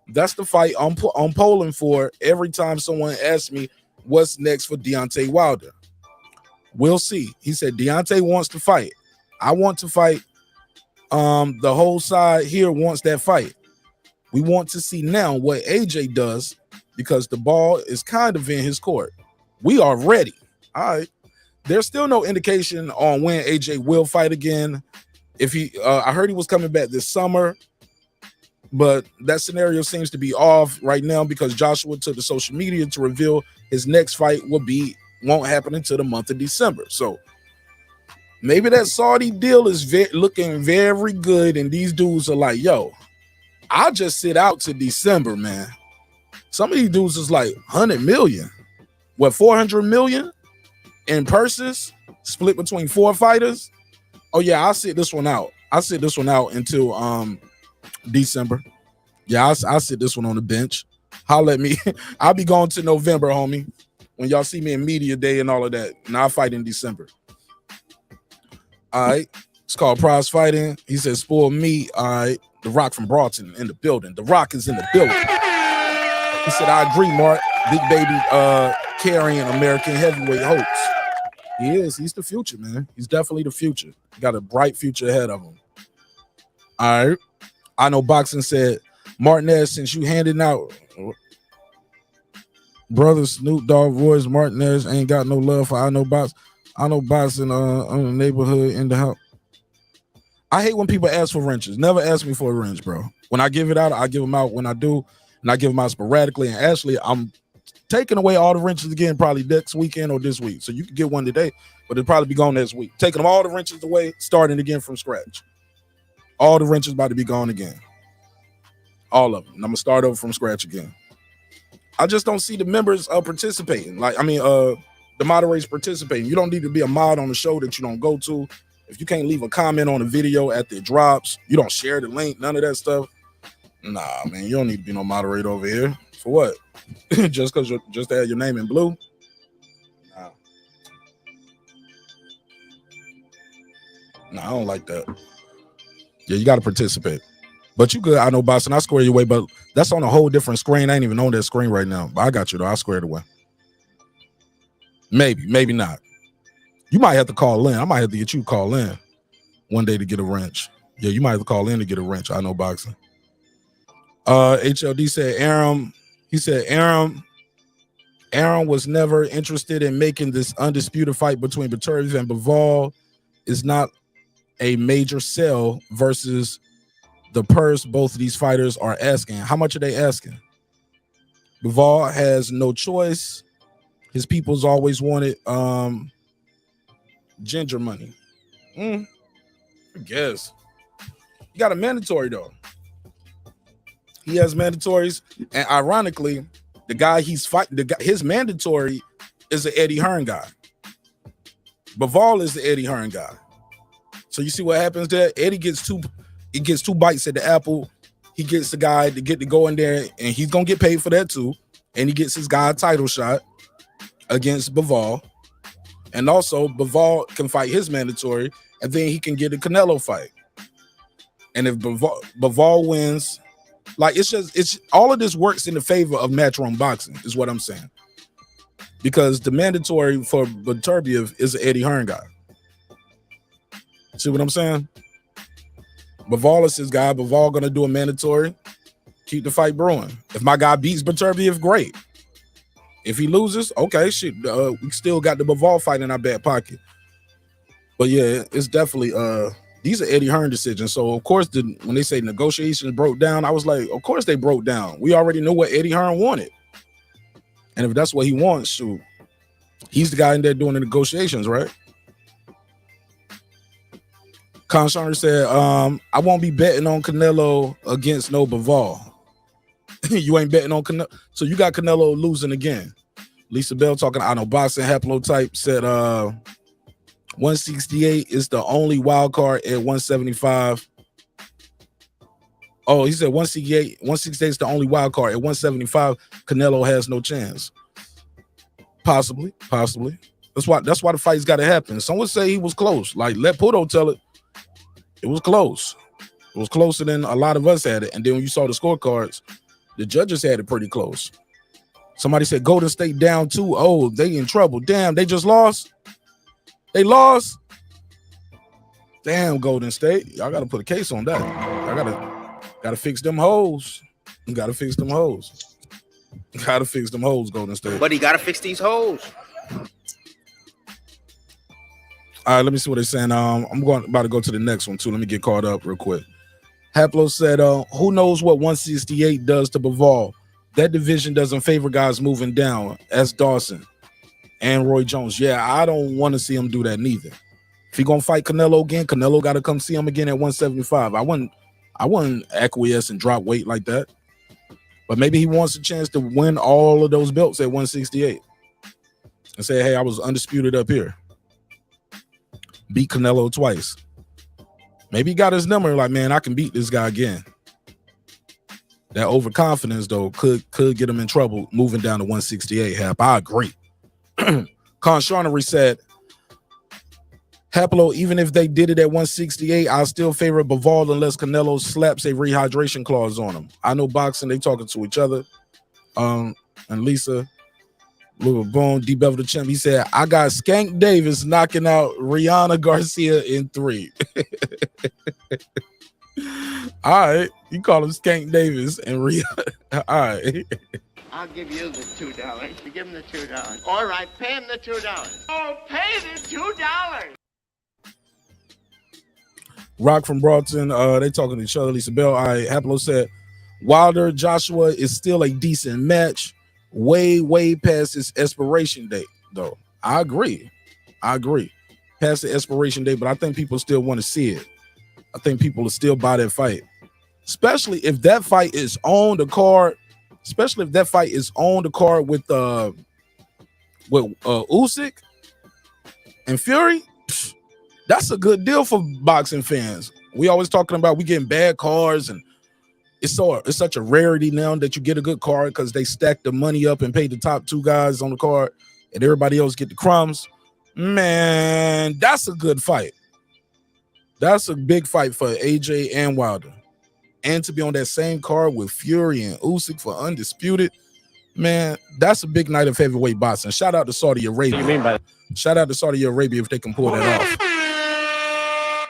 That's the fight I'm polling for every time someone asks me what's next for Deontay Wilder. We'll see. He said Deontay wants to fight. I want to fight. The whole side here wants that fight. We want to see now what AJ does because the ball is kind of in his court. We are ready. All right. There's still no indication on when AJ will fight again. If he, I heard he was coming back this summer, but that scenario seems to be off right now because Joshua took to social media to reveal his next fight won't happen until the month of December. So maybe that Saudi deal is looking very good, and these dudes are like, yo, I'll just sit out to December, man. Some of these dudes is like 100 million. What, 400 million in purses split between 4 fighters? Oh, yeah, I'll sit this one out. I'll sit this one out until December. Yeah, I'll sit this one on the bench. Holler at me. I'll be going to November, homie. When y'all see me in media day and all of that, and I'll fight in December. All right. It's called prize fighting. He said, spoil me. All right. The Rock from Broughton in the building. The Rock is in the building. He said, I agree, Mark. Big baby carrying American heavyweight hopes. He is. He's the future, man. He's definitely the future. Got a bright future ahead of him. All right. I know boxing said, Martinez, since you handing out brother Snoop Dogg, Royce Martinez ain't got no love for I know boxing on the neighborhood in the house. I hate when people ask for wrenches. Never ask me for a wrench, bro. When I give it out, I give them out when I do, and I give them out sporadically. And actually, I'm taking away all the wrenches again probably next weekend or this week. So you can get one today, but it'll probably be gone next week. Taking them all the wrenches away, starting again from scratch. All the wrenches about to be gone again. All of them. And I'm gonna start over from scratch again. I just don't see the members participating. The moderators participating. You don't need to be a mod on the show that you don't go to. If you can't leave a comment on the video after it drops, you don't share the link, none of that stuff. Nah, man, you don't need to be no moderator over here. For what? just to have your name in blue? Nah, I don't like that. Yeah, you got to participate. But you good, I know, boss, and I square your way, but that's on a whole different screen. I ain't even on that screen right now. But I got you, though. I squared away. Maybe not. You might have to call in. I might have to get you to call in one day to get a wrench. Yeah, you might have to call in to get a wrench. I know boxing. HLD said Aaron was never interested in making this undisputed fight between Beterbiev and Bivol. Is not a major sell versus the purse both of these fighters are asking. How much are they asking? Bivol has no choice. His people's always wanted ginger money. I guess. He got a mandatory though. He has mandatories, and ironically, the guy he's fighting, his mandatory is an Eddie Hearn guy. Bivol is the Eddie Hearn guy. So you see what happens there? Eddie gets two bites at the apple. He gets the guy to get to go in there, and he's gonna get paid for that too. And he gets his guy a title shot against Bivol. And also Bivol can fight his mandatory, and then he can get a Canelo fight. And if Bivol wins, like it's all of this works in the favor of Matchroom Boxing, is what I'm saying. Because the mandatory for Beterbiev is an Eddie Hearn guy. See what I'm saying? Bivol is his guy. Bivol gonna do a mandatory, keep the fight brewing. If my guy beats Beterbiev, great. If he loses, okay, shit. We still got the Bivol fight in our back pocket. But yeah, it's definitely these are Eddie Hearn decisions. So of course, when they say negotiations broke down, I was like, of course they broke down. We already knew what Eddie Hearn wanted, and if that's what he wants, shoot, he's the guy in there doing the negotiations, right? Conshiner said, I won't be betting on Canelo against no Bivol. You ain't betting on Canelo. So you got Canelo losing again. Lisa Bell talking, I know boxing haplotype said 168 is the only wild card at 175. Oh, he said 168 is the only wild card. At 175, Canelo has no chance. Possibly. That's why the fight's got to happen. Someone say he was close. Like, let Puto tell it. It was close. It was closer than a lot of us had it. And then when you saw the scorecards, the judges had it pretty close. Somebody said Golden State down 2-0. They in trouble. Damn, they just lost. They lost. Damn, Golden State. Y'all got to put a case on that. I gotta fix them hoes. You gotta fix them hoes. Gotta fix them hoes, Golden State. But he gotta fix these hoes. All right, let me see what they're saying. I'm about to go to the next one too. Let me get caught up real quick. Haplo said, who knows what 168 does to Bivol? That division doesn't favor guys moving down. That's Dawson and Roy Jones. Yeah, I don't want to see him do that neither. If he gonna fight Canelo again, Canelo got to come see him again at 175. I wouldn't acquiesce and drop weight like that. But maybe he wants a chance to win all of those belts at 168 and say, hey, I was undisputed up here. Beat Canelo twice. Maybe he got his number, like, man, I can beat this guy again. That overconfidence, though, could get him in trouble moving down to 168. Hap, I agree. Consharnery said, Haplo, even if they did it at 168, I'll still favor Bivol unless Canelo slaps a rehydration clause on him. I know boxing, they talking to each other. And Lisa, little boom, D Bevel the champ, he said, I got Skank Davis knocking out Rihanna Garcia in 3. All right, you call him Skank Davis and Rihanna. All right. I'll give you the $2. You give him the $2. All right, pay him the $2. Oh, pay the $2. Rock from Broughton, they talking to each other. Lisa Bell, Haplo said, Wilder Joshua is still a decent match, way past its expiration date, though. I agree. Past the expiration date, but I think people still want to see it. I think people will still buy that fight, especially if that fight is on the card. Especially if that fight is on the card with Usyk and Fury. That's a good deal for boxing fans. We always talking about we getting bad cards, and it's such a rarity now that you get a good card because they stack the money up and pay the top 2 guys on the card, and everybody else get the crumbs. Man, that's a good fight. That's a big fight for AJ and Wilder. And to be on that same card with Fury and Usyk for Undisputed, man, that's a big night of heavyweight boxing. Shout out to Saudi Arabia. What do you mean by that? Shout out to Saudi Arabia if they can pull that off.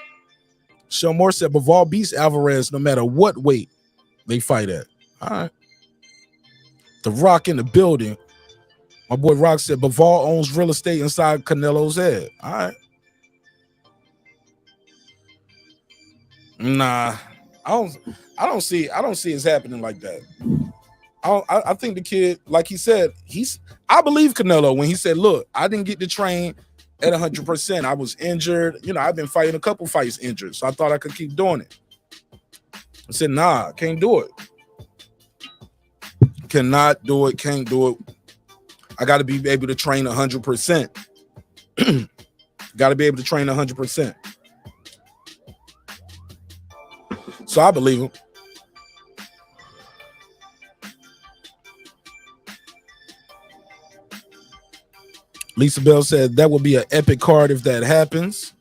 Shelton Moore said Bivol beats Alvarez no matter what weight they fight at. All right. The Rock in the building. My boy Rock said Bivol owns real estate inside Canelo's head. All right. Nah, I don't see it's happening like that. I think the kid, like he said, I believe Canelo when he said, look, I didn't get to train at 100%. I was injured. You know, I've been fighting a couple fights injured, so I thought I could keep doing it. I said, nah, I can't do it. Cannot do it, can't do it. I got to be able to train 100%. Got to be able to train 100%. So I believe him. Lisa Bell said that would be an epic card if that happens.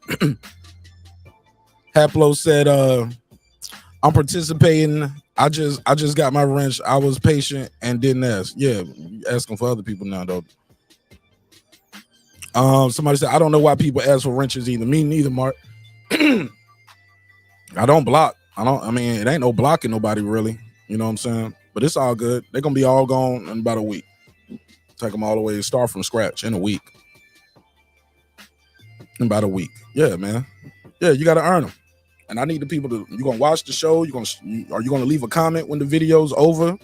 Haplo said, I'm participating. I just got my wrench. I was patient and didn't ask. Yeah, asking for other people now, though. Somebody said, I don't know why people ask for wrenches either. Me neither, Mark. I don't block. I mean, it ain't no blocking nobody really. You know what I'm saying? But it's all good. They're going to be all gone in about a week. Take them all the way, start from scratch in a week. In about a week. Yeah, man. Yeah, you got to earn them. And I need the people to, you going to watch the show? Are you going to leave a comment when the video's over?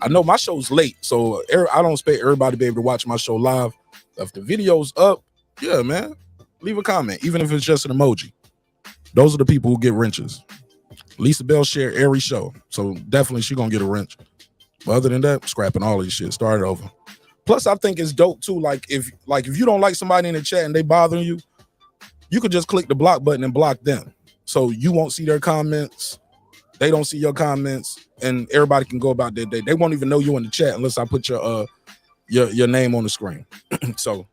I know my show's late, so I don't expect everybody to be able to watch my show live. If the video's up, yeah, man, leave a comment, even if it's just an emoji. Those are the people who get wrenches. Lisa Bell share every show, so definitely she gonna get a wrench. But other than that, scrapping all these shit, start it over. Plus, I think it's dope too. Like if you don't like somebody in the chat and they bothering you, you could just click the block button and block them, so you won't see their comments. They don't see your comments, and everybody can go about their day. They won't even know you in the chat unless I put your name on the screen. So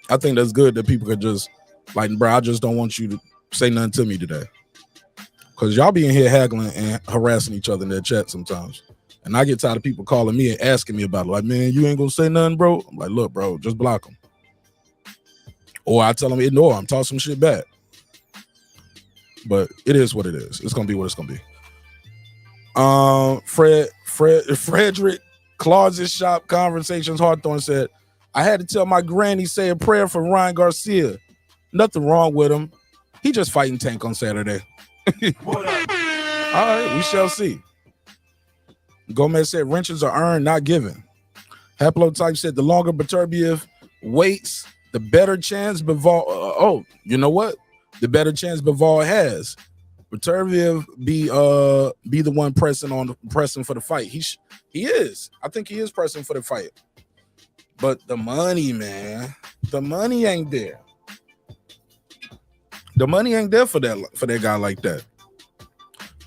I think that's good that people could just like, bro, I just don't want you to say nothing to me today. Because y'all be in here haggling and harassing each other in their chat sometimes. And I get tired of people calling me and asking me about it. Like, man, you ain't gonna say nothing, bro? I'm like, look, bro, just block them. Or I tell them, ignore them, talk some shit back. But it is what it is. It's gonna be what it's gonna be. Frederick Closet Shop Conversations Hawthorne said, I had to tell my granny say a prayer for Ryan Garcia. Nothing wrong with him. He just fighting Tank on Saturday. All right, we shall see. Gomez said wrenches are earned, not given. Haplotype said the longer Beterbiev waits, the better chance Bivol. You know what? The better chance Bivol has. Beterbiev be the one pressing for the fight. He is. I think he is pressing for the fight. But the money, man, the money ain't there. The money ain't there for that guy like that.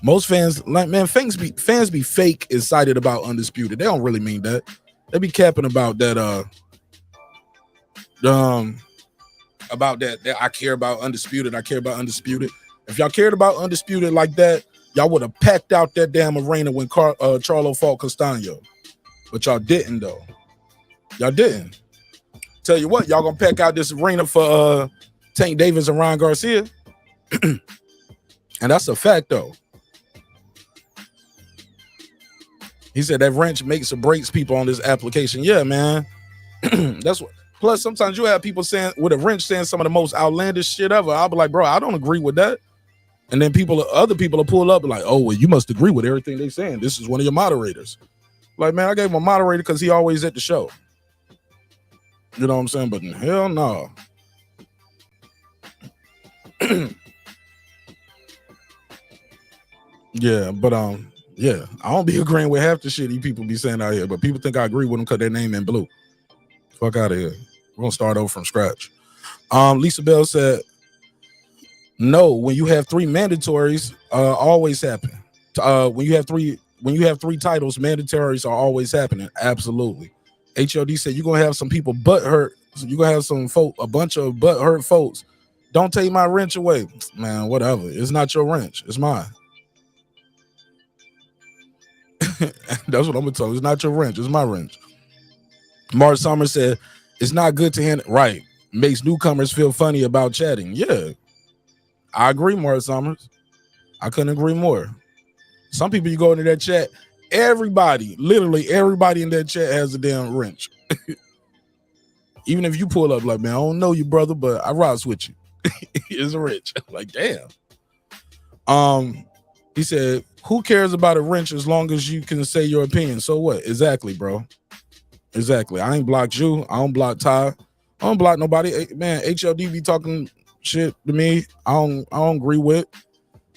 Most fans, like, man, fans be fake excited about Undisputed. They don't really mean that. They be capping about that. About that I care about Undisputed. I care about Undisputed. If y'all cared about Undisputed like that, y'all would have packed out that damn arena when Charlo fought Castaño. But y'all didn't, though. Y'all didn't. Tell you what, y'all gonna pack out this arena for Tank Davis and Ryan Garcia. And that's a fact, though. He said that wrench makes or breaks people on this application. Yeah, man. That's what. Plus, sometimes you have people saying with a wrench saying some of the most outlandish shit ever. I'll be like, bro, I don't agree with that. And then other people will pull up and like, oh, well, you must agree with everything they're saying. This is one of your moderators. Like, man, I gave him a moderator because he always at the show. You know what I'm saying? But hell no. Yeah, but yeah, I don't be agreeing with half the shit these people be saying out here, but people think I agree with them because their name in blue. Fuck out of here. We're gonna start over from scratch. Lisa Bell said, no, when you have three mandatories, always happen. When you have three titles, mandatories are always happening. Absolutely. HOD said you're gonna have some people butt hurt. So you're gonna have a bunch of butt hurt folks. Don't take my wrench away. Man, whatever. It's not your wrench, it's mine. That's what I'm gonna tell you. It's not your wrench, it's my wrench. Mark Summers said it's not good to hand right. Makes newcomers feel funny about chatting. Yeah, I agree, Mark Summers. I couldn't agree more. Some people, you go into that chat, literally everybody in that chat has a damn wrench. Even if you pull up like, man, I don't know you, brother, but I ride with you. It's a wrench. Like, damn. He said, who cares about a wrench as long as you can say your opinion? So what? Exactly, bro. Exactly. I ain't blocked you. I don't block Ty. I don't block nobody. Man, HLD be talking shit to me. I don't agree with.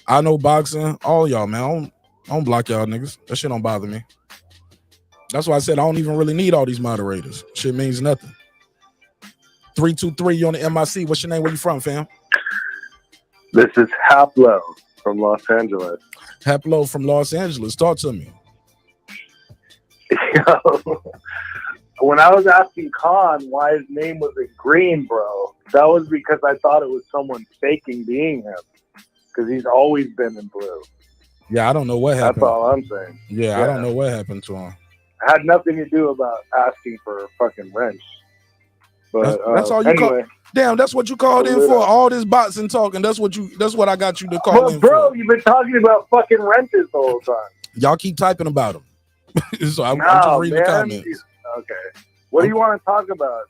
I know boxing. All y'all, man. I don't block y'all niggas. That shit don't bother me. That's why I said I don't even really need all these moderators. Shit means nothing. 323, you on the MIC. What's your name? Where you from, fam? This is Haplo from Los Angeles. Haplo from Los Angeles. Talk to me. Yo, when I was asking Khan why his name was in green, bro, that was because I thought it was someone faking being him. Because he's always been in blue. Yeah, I don't know what happened. That's all I'm saying. Yeah, I don't know what happened to him. It had nothing to do about asking for a fucking wrench. But that's all you anyway. Damn, that's what you called in for. All this boxing talking. That's what I got you to call in bro, for. You've been talking about fucking wrenches the whole time. Y'all keep typing about them. So I'm just reading the comments. Okay. What do you want to talk about?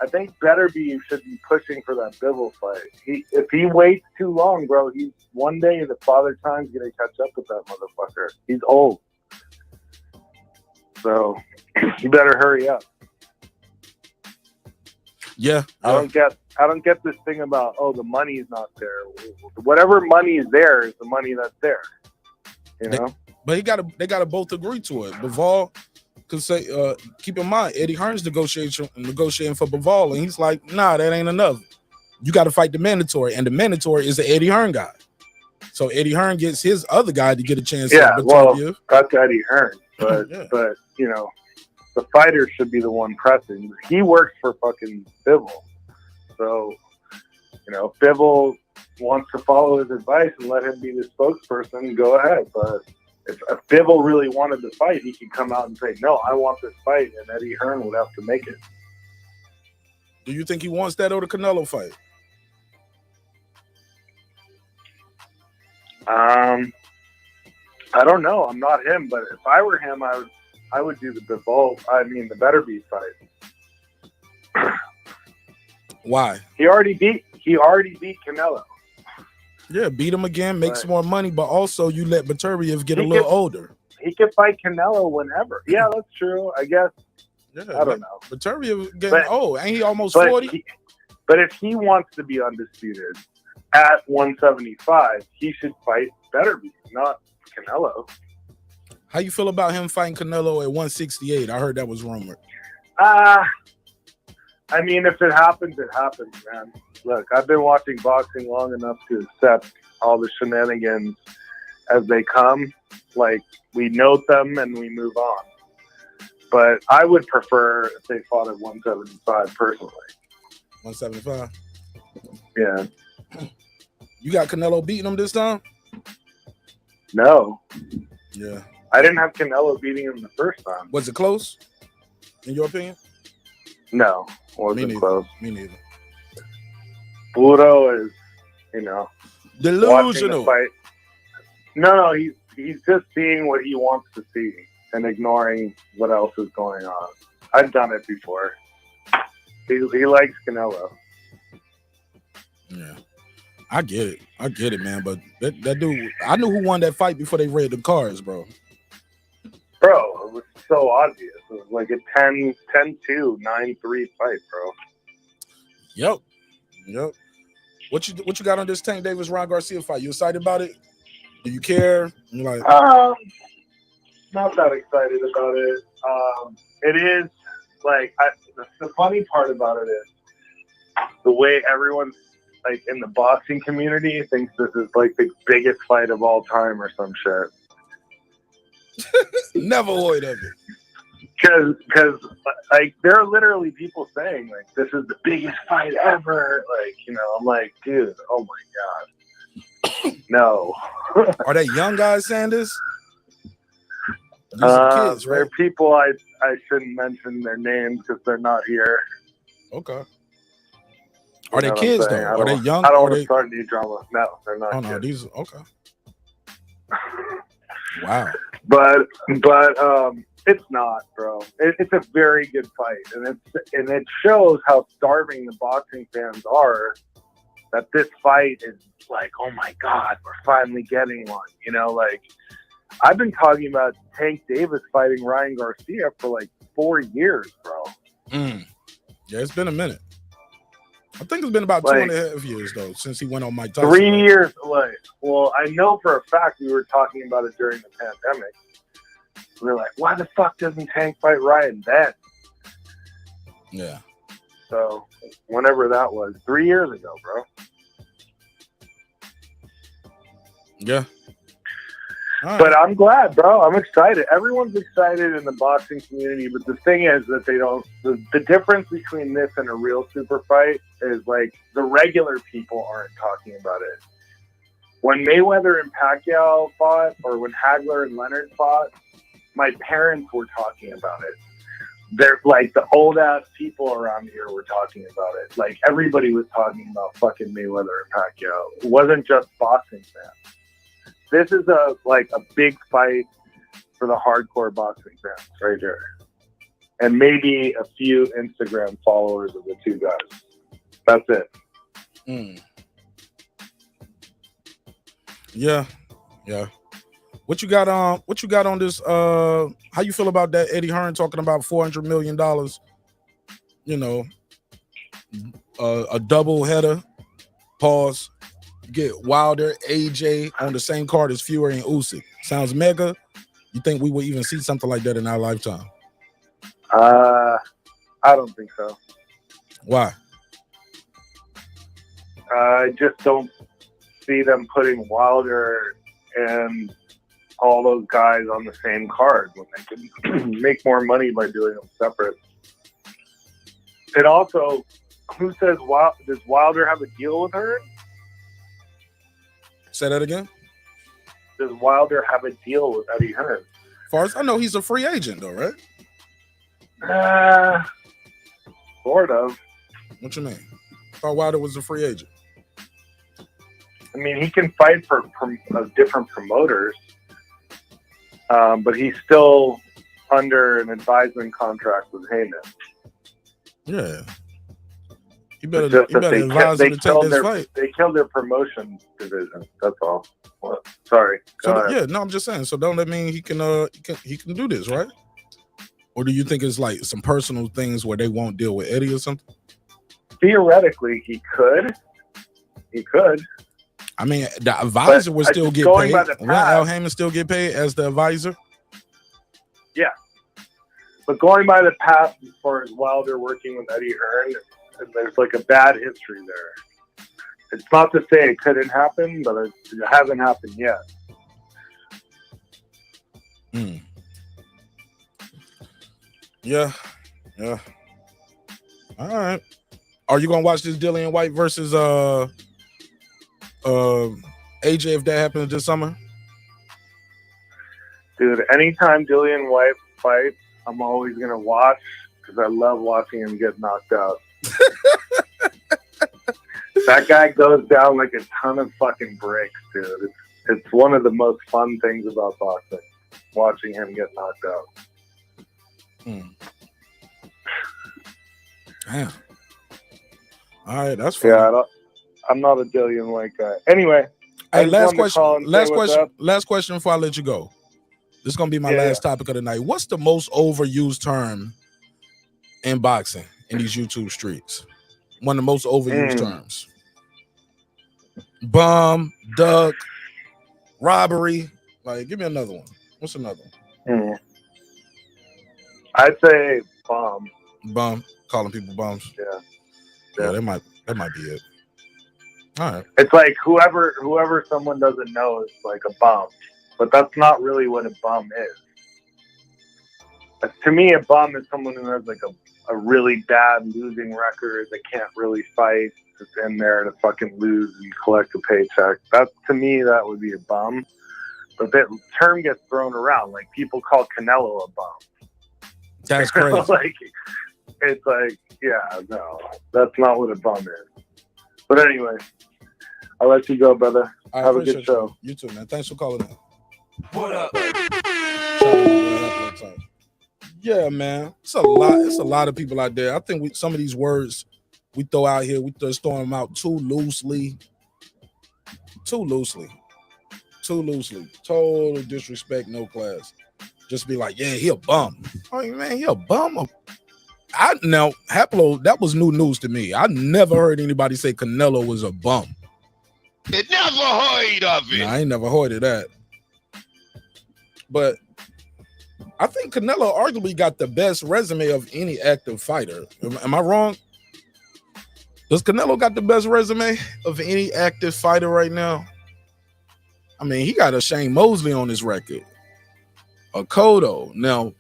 I think Beterbiev should be pushing for that Bivol fight. If he waits too long, bro, one day the father time's gonna catch up with that motherfucker. He's old. So you better hurry up. Yeah, I don't get this thing about the money's not there. Whatever money is there is the money that's there. You know. But they gotta both agree to it. Bivol could say, keep in mind, Eddie Hearn's negotiating for Bivol, and he's like, nah, that ain't enough. You got to fight the mandatory, and the mandatory is the Eddie Hearn guy. So Eddie Hearn gets his other guy to get a chance. Yeah, well, that's Eddie Hearn, but but you know, the fighter should be the one pressing. He works for fucking Bivol, so you know, if Bivol wants to follow his advice and let him be the spokesperson, go ahead. But if Bivol really wanted to fight, he could come out and say, "No, I want this fight," and Eddie Hearn would have to make it. Do you think he wants that or the Canelo fight? I don't know. I'm not him, but if I were him, I would do the Better Beat fight. Why? He already beat Canelo. Yeah, beat him again, make some more money, but also you let Beterbiev get a little older. He could fight Canelo whenever. Yeah, that's true. I guess. Yeah, I don't know. Beterbiev getting old. Ain't he almost 40? But if he wants to be undisputed at 175, he should fight Beterbiev, not Canelo. How you feel about him fighting Canelo at 168? I heard that was rumored. I mean, if it happens, it happens, man. Look, I've been watching boxing long enough to accept all the shenanigans as they come. Like, we note them and we move on. But I would prefer if they fought at 175 personally. 175? Yeah. You got Canelo beating him this time? No. Yeah. I didn't have Canelo beating him the first time. Was it close, in your opinion? No, wasn't close. Me neither. Puro is, you know, delusional. Fight. No, he's just seeing what he wants to see and ignoring what else is going on. I've done it before. He likes Canelo. Yeah, I get it, man. But that dude, I knew who won that fight before they read the cards, bro. Bro, it was so obvious. It was like a 10-2, 9-3 fight, bro. Yep. What you got on this Tank Davis Ron Garcia fight? You excited about it? Do you care? You're like, not that excited about it. It is like the funny part about it is the way everyone's like in the boxing community thinks this is like the biggest fight of all time or some shit. Never heard of it. Because like there are literally people saying like this is the biggest fight ever. Like, you know, I'm like, dude, oh my god, no. Are they young guys saying this? These are kids, right? They're people I shouldn't mention their names because they're not here. Okay. Are they kids though? Are they young? I don't want to start any drama. No, they're not. Oh no, these okay. Wow. But it's not, bro. It's a very good fight, and it shows how starving the boxing fans are. That this fight is like, oh my god, we're finally getting one. You know, like I've been talking about Tank Davis fighting Ryan Garcia for like 4 years, bro. Yeah, it's been a minute. I think it's been about 2.5 years though since he went on Mike Tyson. 3 years away. Well, I know for a fact we were talking about it during the pandemic. We were like, why the fuck doesn't Tank fight Ryan then? Yeah. So whenever that was, 3 years ago, bro. Yeah. But I'm glad, bro. I'm excited. Everyone's excited in the boxing community, but the thing is that they don't. The difference between this and a real super fight is like the regular people aren't talking about it. When Mayweather and Pacquiao fought, or when Hagler and Leonard fought, my parents were talking about it. They're like the old ass people around here were talking about it. Like everybody was talking about fucking Mayweather and Pacquiao. It wasn't just boxing fans. This is a big fight for the hardcore boxing fans right here. And maybe a few Instagram followers of the two guys. That's it. Yeah. What you got on this? How you feel about that Eddie Hearn talking about $400 million? You know, a double header. Pause. Get Wilder, AJ on the same card as Fury and Usyk. Sounds mega. You think we will even see something like that in our lifetime? I don't think so. Why? I just don't see them putting Wilder and all those guys on the same card when they can make more money by doing them separate. And also, who says does Wilder have a deal with her? Say that again. Does Wilder have a deal with Eddie Hearn? As far as I know, he's a free agent, though, right? Sort of. What you mean? I thought Wilder was a free agent. I mean, he can fight for different promoters, but he's still under an advisement contract with Heyman. Yeah. You better advise him to take this fight. They killed their promotion division. That's all. What? Sorry. So yeah, no, I'm just saying. So don't that mean he can do this, right? Or do you think it's like some personal things where they won't deal with Eddie or something? Theoretically, he could. He could. I mean, the advisor would still get paid. Will Al Heyman still get paid as the advisor? Yeah. But going by the past, as far as Wilder working with Eddie Hearn, there's like a bad history there. It's not to say it couldn't happen, but it hasn't happened yet. Yeah. All right. Are you gonna watch this Dillian White versus AJ if that happens this summer? Dude, anytime Dillian White fights, I'm always gonna watch because I love watching him get knocked out. That guy goes down like a ton of fucking bricks, dude. It's one of the most fun things about boxing, watching him get knocked out. Damn. All right, that's fine. Yeah, I'm not a Dillian White guy. Anyway, hey, last question before I let you go. This is gonna be my last topic of the night. What's the most overused term in boxing in these YouTube streets? One of the most overused terms. Bum, duck, robbery. Like, give me another one. What's another one? I'd say bum. Bum. Calling people bums. Yeah, that might be it. All right. It's like whoever someone doesn't know is like a bum, but that's not really what a bum is. To me, a bum is someone who has like a really bad losing record that can't really fight, that's in there to fucking lose and collect a paycheck. To me, that would be a bum. But that term gets thrown around. Like, people call Canelo a bum. That's crazy. It's like, yeah, no, that's not what a bum is. But anyway, I'll let you go, brother. Have a good show. You too, man. Thanks for calling in. What up? Yeah, man. It's a lot of people out there. I think some of these words we throw out here, we just throw them out too loosely. Total disrespect, no class. Just be like, yeah, he a bum. Oh, man, he a bum. Now, Haplo, that was new news to me. I never heard anybody say Canelo was a bum. Never heard of it. Nah, I ain't never heard of that. But I think Canelo arguably got the best resume of any active fighter. Am I wrong? Does Canelo got the best resume of any active fighter right now? I mean, he got a Shane Mosley on his record. A Cotto. Now,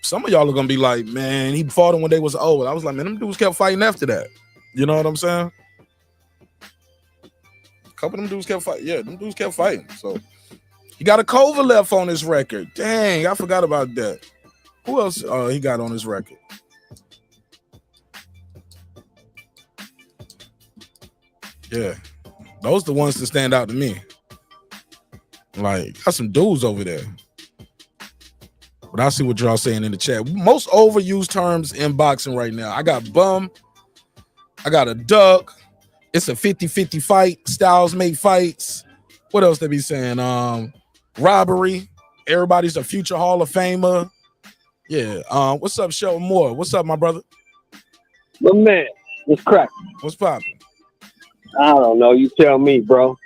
some of y'all are going to be like, man, he fought him when they was old. I was like, man, them dudes kept fighting after that. You know what I'm saying? A couple of them dudes kept fighting. Yeah, them dudes kept fighting. So, he got a Kovalev on his record. Dang, I forgot about that. Who else he got on his record? Yeah, those the ones that stand out to me. Like, got some dudes over there. But I see what y'all saying in the chat. Most overused terms in boxing right now. I got bum. I got a duck. It's a 50-50 fight. Styles make fights. What else they be saying? Robbery. Everybody's a future Hall of Famer. Yeah. What's up, Shelton Moore? What's up, my brother? But man, it's crack. What's popping? I don't know. You tell me, bro.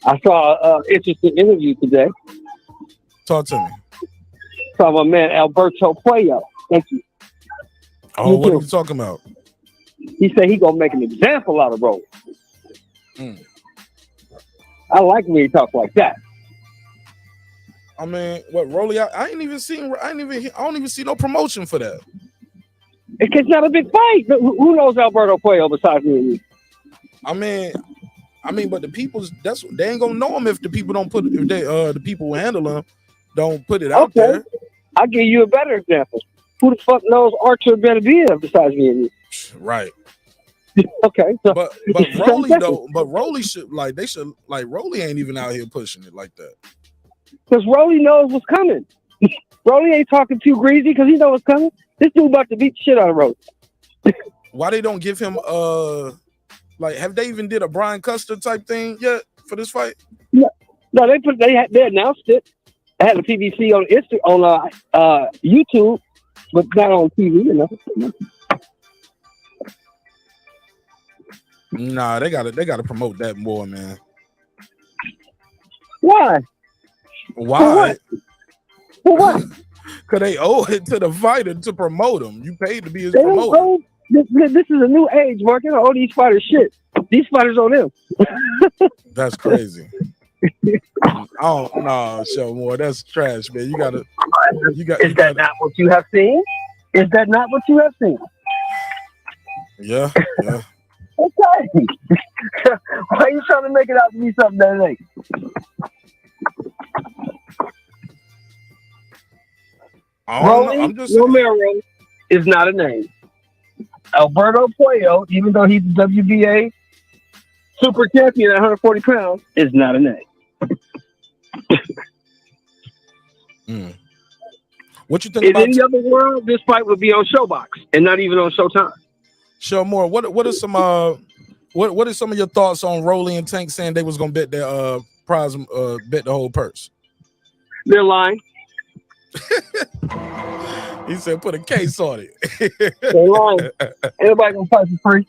I saw an interesting interview today. Talk to me. From my man Alberto Puello. Thank you. Oh, what are you talking about? He said he gonna make an example out of Rolly. I like when he talks like that. I mean, what Rolly? I ain't even seen. I don't even see no promotion for that. It's not a big fight. Who knows Alberto Puello besides me and you? I mean, but the people's they ain't gonna know him if the people don't put if they the people who handle him don't put it out there. I'll give you a better example. Who the fuck knows Archer Benavidez besides me and you? Right. Okay. So but Rolly though, but Rolly should Rolly ain't even out here pushing it like that. Because Rolly knows what's coming. Rolly ain't talking too greasy because he knows what's coming. This dude about to beat the shit out of Rolly. Why they don't give him have they even did a Brian Custer type thing yet for this fight? No, they announced it. I had a PBC on YouTube, but not on TV. You know? Nah, they gotta promote that more, man. Why? Why? For what? Because they owe it to the fighter to promote him. You paid to be his promoter. This is a new age, Mark. They don't owe these fighters shit. These fighters owe them. That's crazy. Oh no, Shelton Moore, that's trash, man. You got. Is that not what you have seen? Is that not what you have seen? Yeah. Okay. Why are you trying to make it out to be something that it ain't? Romero is not a name. Alberto Puello, even though he's the WBA super champion at 140 pounds, is not a name. What you think in about any other world? This fight would be on Showbox and not even on Showtime. Shelton Moore, what are some what are some of your thoughts on Rolly and Tank saying they was gonna bet their prize bet the whole purse? They're lying. He said put a case on it. They're lying. Everybody gonna fight for free.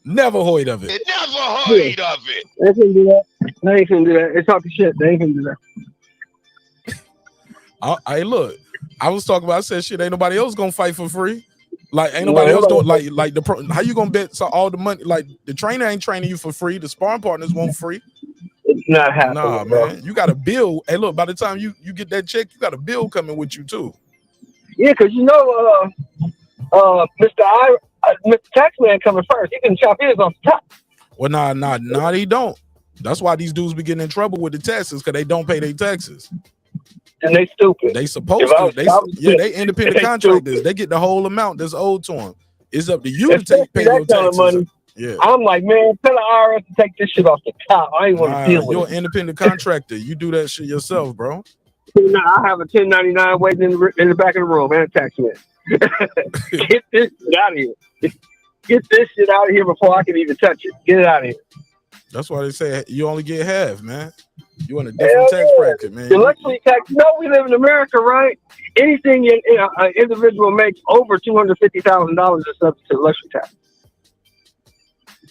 Never heard of it. Never heard of it. They ain't gonna do that. They ain't gonna do that. They talking shit. They ain't gonna do that. I look. I was talking about. I said shit. Ain't nobody else gonna fight for free. Like ain't nobody else doing like the pro. How you gonna bet? So all the money, like the trainer ain't training you for free. The sparring partners won't free. It's not happening. Nah, man. You got a bill. Hey, look. By the time you get that check, you got a bill coming with you too. Yeah, because you know, Mr. Taxman coming first. He can chop his off the top. Well, nah, they don't. That's why these dudes be getting in trouble with the taxes because they don't pay their taxes. And they stupid. They supposed to. They independent contractors. They get the whole amount that's owed to them. It's up to you to pay your taxes. Money. Yeah. I'm like, man, tell the IRS to take this shit off the top. I ain't want to deal with it. You're an independent contractor. You do that shit yourself, bro. Nah, I have a 1099 waiting in the back of the room and a tax man. Get this shit out of here. Get this shit out of here before I can even touch it. Get it out of here. That's why they say you only get half, man. You in a different tax bracket, man. The luxury tax. You know, we live in America, right? Anything an individual makes over $250,000 is subject to luxury tax,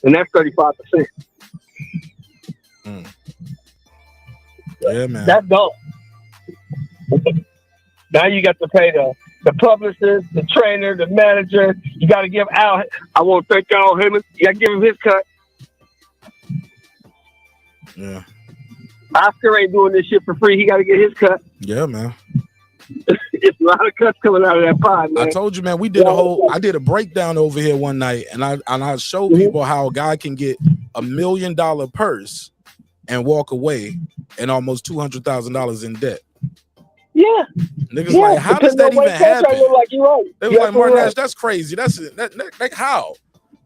and that's 35%. Yeah, man. That's dope. Now you got to pay the publicist, the trainer, the manager. You got to give Al. I want to thank Al Heyman. You got to give him his cut. Yeah. Oscar ain't doing this shit for free. He got to get his cut. Yeah, man. It's a lot of cuts coming out of that pie, man. I told you, man. I did a breakdown over here one night, and I showed people how a guy can get $1 million purse and walk away and almost $200,000 in debt. Yeah. Niggas like, how does that even happen? Like you're right. They was like, Martin, that's crazy. That's how.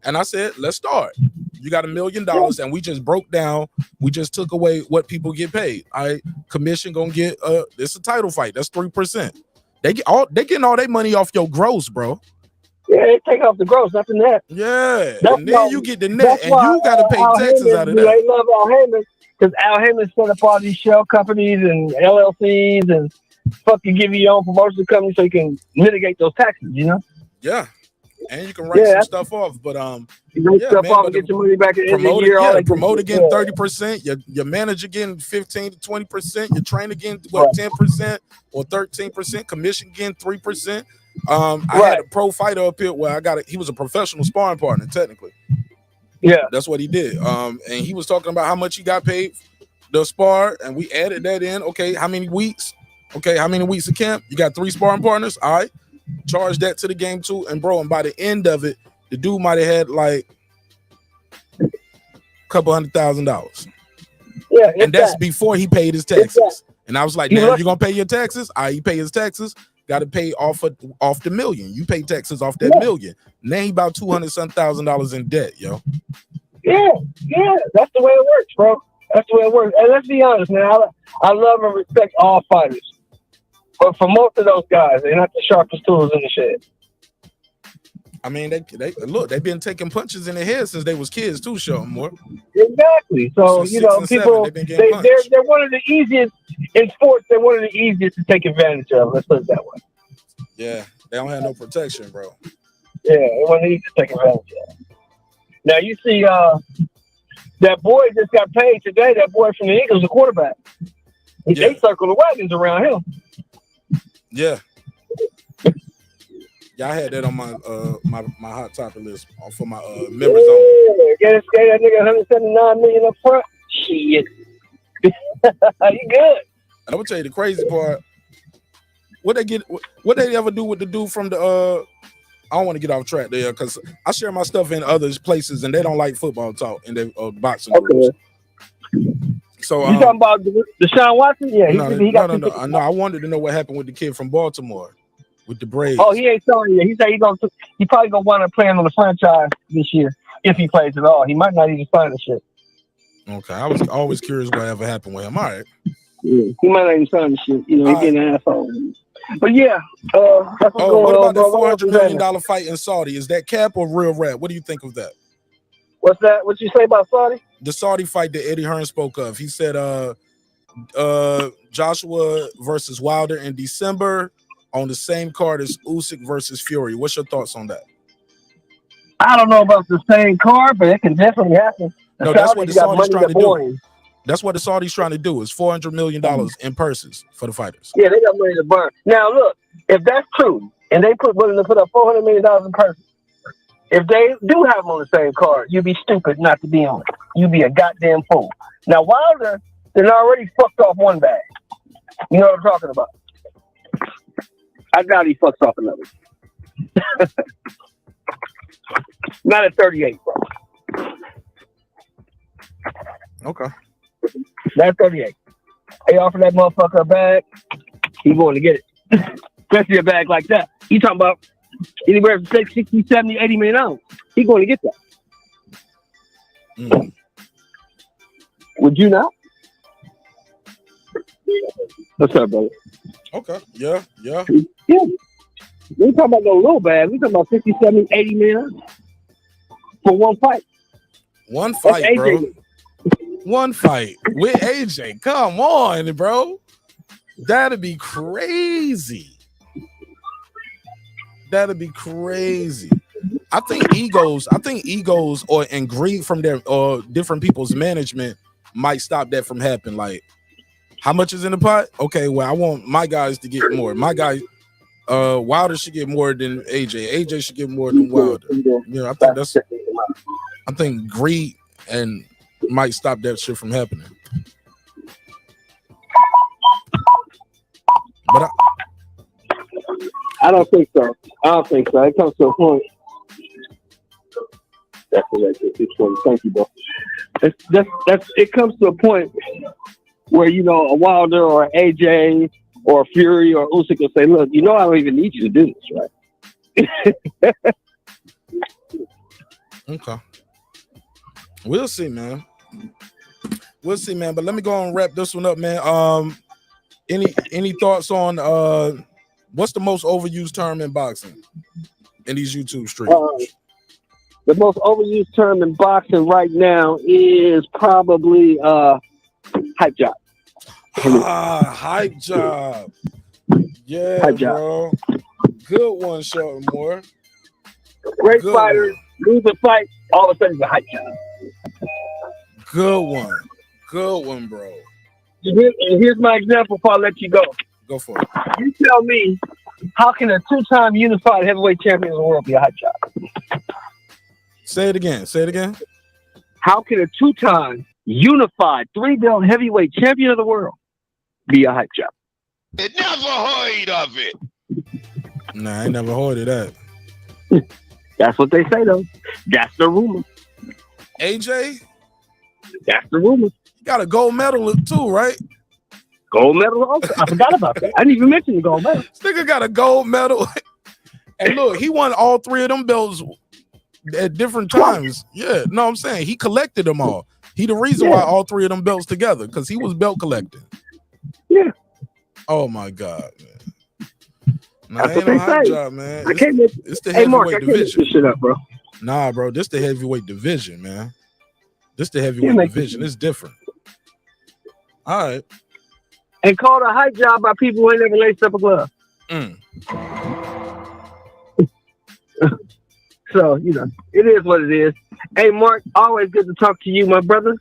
And I said, let's start. You got $1 million, and we just broke down. We just took away what people get paid. All right, commission gonna get it's a title fight. That's 3%. They getting all their money off your gross, bro. Yeah, they take off the gross, not the net. Yeah, and then you get the net, and you got to pay taxes out of that. They love Al Heyman because Al Heyman set up all these shell companies and LLCs and fucking give you your own promotion company so you can mitigate those taxes. You know? Yeah. And you can write some stuff off. But you write stuff off and get your money back at the end of the year. Yeah, promote again 30%. Your manager getting 15 to 20%. Your trainer getting 10% or 13%. Commission getting 3%. I had a pro fighter up here where he was a professional sparring partner, technically. Yeah, that's what he did. And he was talking about how much he got paid the spar, and we added that in. Okay, how many weeks? Okay, how many weeks of camp? You got 3 sparring partners. All right, charge that to the game too. And bro, and by the end of it, the dude might have had like a couple $100,000. Yeah, and that's before he paid his taxes. And I was like, "Now you're gonna pay your taxes? All right, he pay his taxes. Got to pay off the million. You pay taxes off that million. Now he about $200,000 in debt, yo. Yeah, that's the way it works, bro. That's the way it works. And let's be honest, man. I love and respect all fighters, but for most of those guys, they're not the sharpest tools in the shed. I mean, they've been taking punches in the head since they was kids too, Shelton Moore. Exactly. So you know, people they're one of the easiest in sports. They're one of the easiest to take advantage of. Let's put it that way. Yeah, they don't have no protection, bro. Yeah, they want to take advantage of. Now you see, that boy just got paid today. That boy from the Eagles, the quarterback. They circle the wagons around him. Yeah. Yeah, I had that on my my hot topic list for my members only. Get that nigga $179 million up front. Shit. You good. And I'm gonna tell you the crazy part. What they ever do with the dude from the I don't want to get off track there because I share my stuff in other places and they don't like football talk in their boxing groups. So you talking about Deshaun Watson? Yeah, he got no. I wanted to know what happened with the kid from Baltimore with the Braves. Oh, he ain't selling yet. He said he probably gonna wind up playing on the franchise this year if he plays at all. He might not even sign the shit. Okay, I was always curious what ever happened with him. All right. Yeah, he might not even sign the shit. You know, he's getting an asshole. But yeah, that's what about the $400 million fight in Saudi? Is that cap or real rap? What do you think of that? What's that? What you say about Saudi? The Saudi fight that Eddie Hearn spoke of. He said Joshua versus Wilder in December on the same card as Usyk versus Fury. What's your thoughts on that? I don't know about the same card, but it can definitely happen. No, that's what the Saudis trying to do. That's what the Saudis trying to do is $400 million in purses for the fighters. Yeah, they got money to burn. Now, look, if that's true, and they willing to put up $400 million in purses, if they do have them on the same card, you'd be stupid not to be on it. You'd be a goddamn fool. Now, Wilder, they're already fucked off one bag. You know what I'm talking about? I doubt he fucks off another. Not at 38, bro. Okay. That's 38. They offer that motherfucker a bag, he going to get it. Especially a bag like that. You talking about anywhere from 60, 70, 80 million dollars. He going to get that. Would you not? What's up, brother? Okay. Yeah. We ain't talking about no little bag. We talking about 60, 70, 80 million for one fight. One fight, bro. One fight with AJ. Come on, bro. That'd be crazy. That'd be crazy. I think egos and greed from their different people's management might stop that from happening. Like, how much is in the pot? Okay, well, I want my guys to get more. My guy, Wilder should get more than AJ. AJ should get more than Wilder. You know, I think greed and might stop that shit from happening. But I don't think so. It comes to a point. That's thank you, bro. It comes to a point where, you know, a Wilder or AJ or Fury or Usyk will say, look, you know, I don't even need you to do this, right? Okay. We'll see, man. But let me go on and wrap this one up, man. Any thoughts on what's the most overused term in boxing in these YouTube streams? The most overused term in boxing right now is probably hype job. Hype job. Yeah, hype bro. Job. Good one, Shelton Moore. Great fighter, lose a fight, all of a sudden he's a hype job. Good one, bro. And here's my example before I let you go. Go for it. You tell me, how can a two-time unified heavyweight champion of the world be a hype job? Say it again. How can a two-time unified 3-belt heavyweight champion of the world be a hype job? I never heard of it. Nah, I ain't never heard of that. That's what they say, though. That's the rumor. AJ? That's the rumor. You got a gold medal too, right? Gold medal also? I forgot about that. I didn't even mention the gold medal. This nigga got a gold medal. And look, he won all 3 of them belts at different times. Yeah, no, I'm saying he collected them all. He the reason why all 3 of them belts together, because he was belt collecting. Yeah. Oh my God, man. Nah, That's what they say. Job, man. I can't make it's the Hey, Mark, I heavyweight can't make division. this shit up, bro. Nah, bro, this the heavyweight division, man. This the heavyweight division. It's different. All right. And called a hype job by people who ain't never laced up a glove. So, it is what it is. Hey, Mark, always good to talk to you, my brother.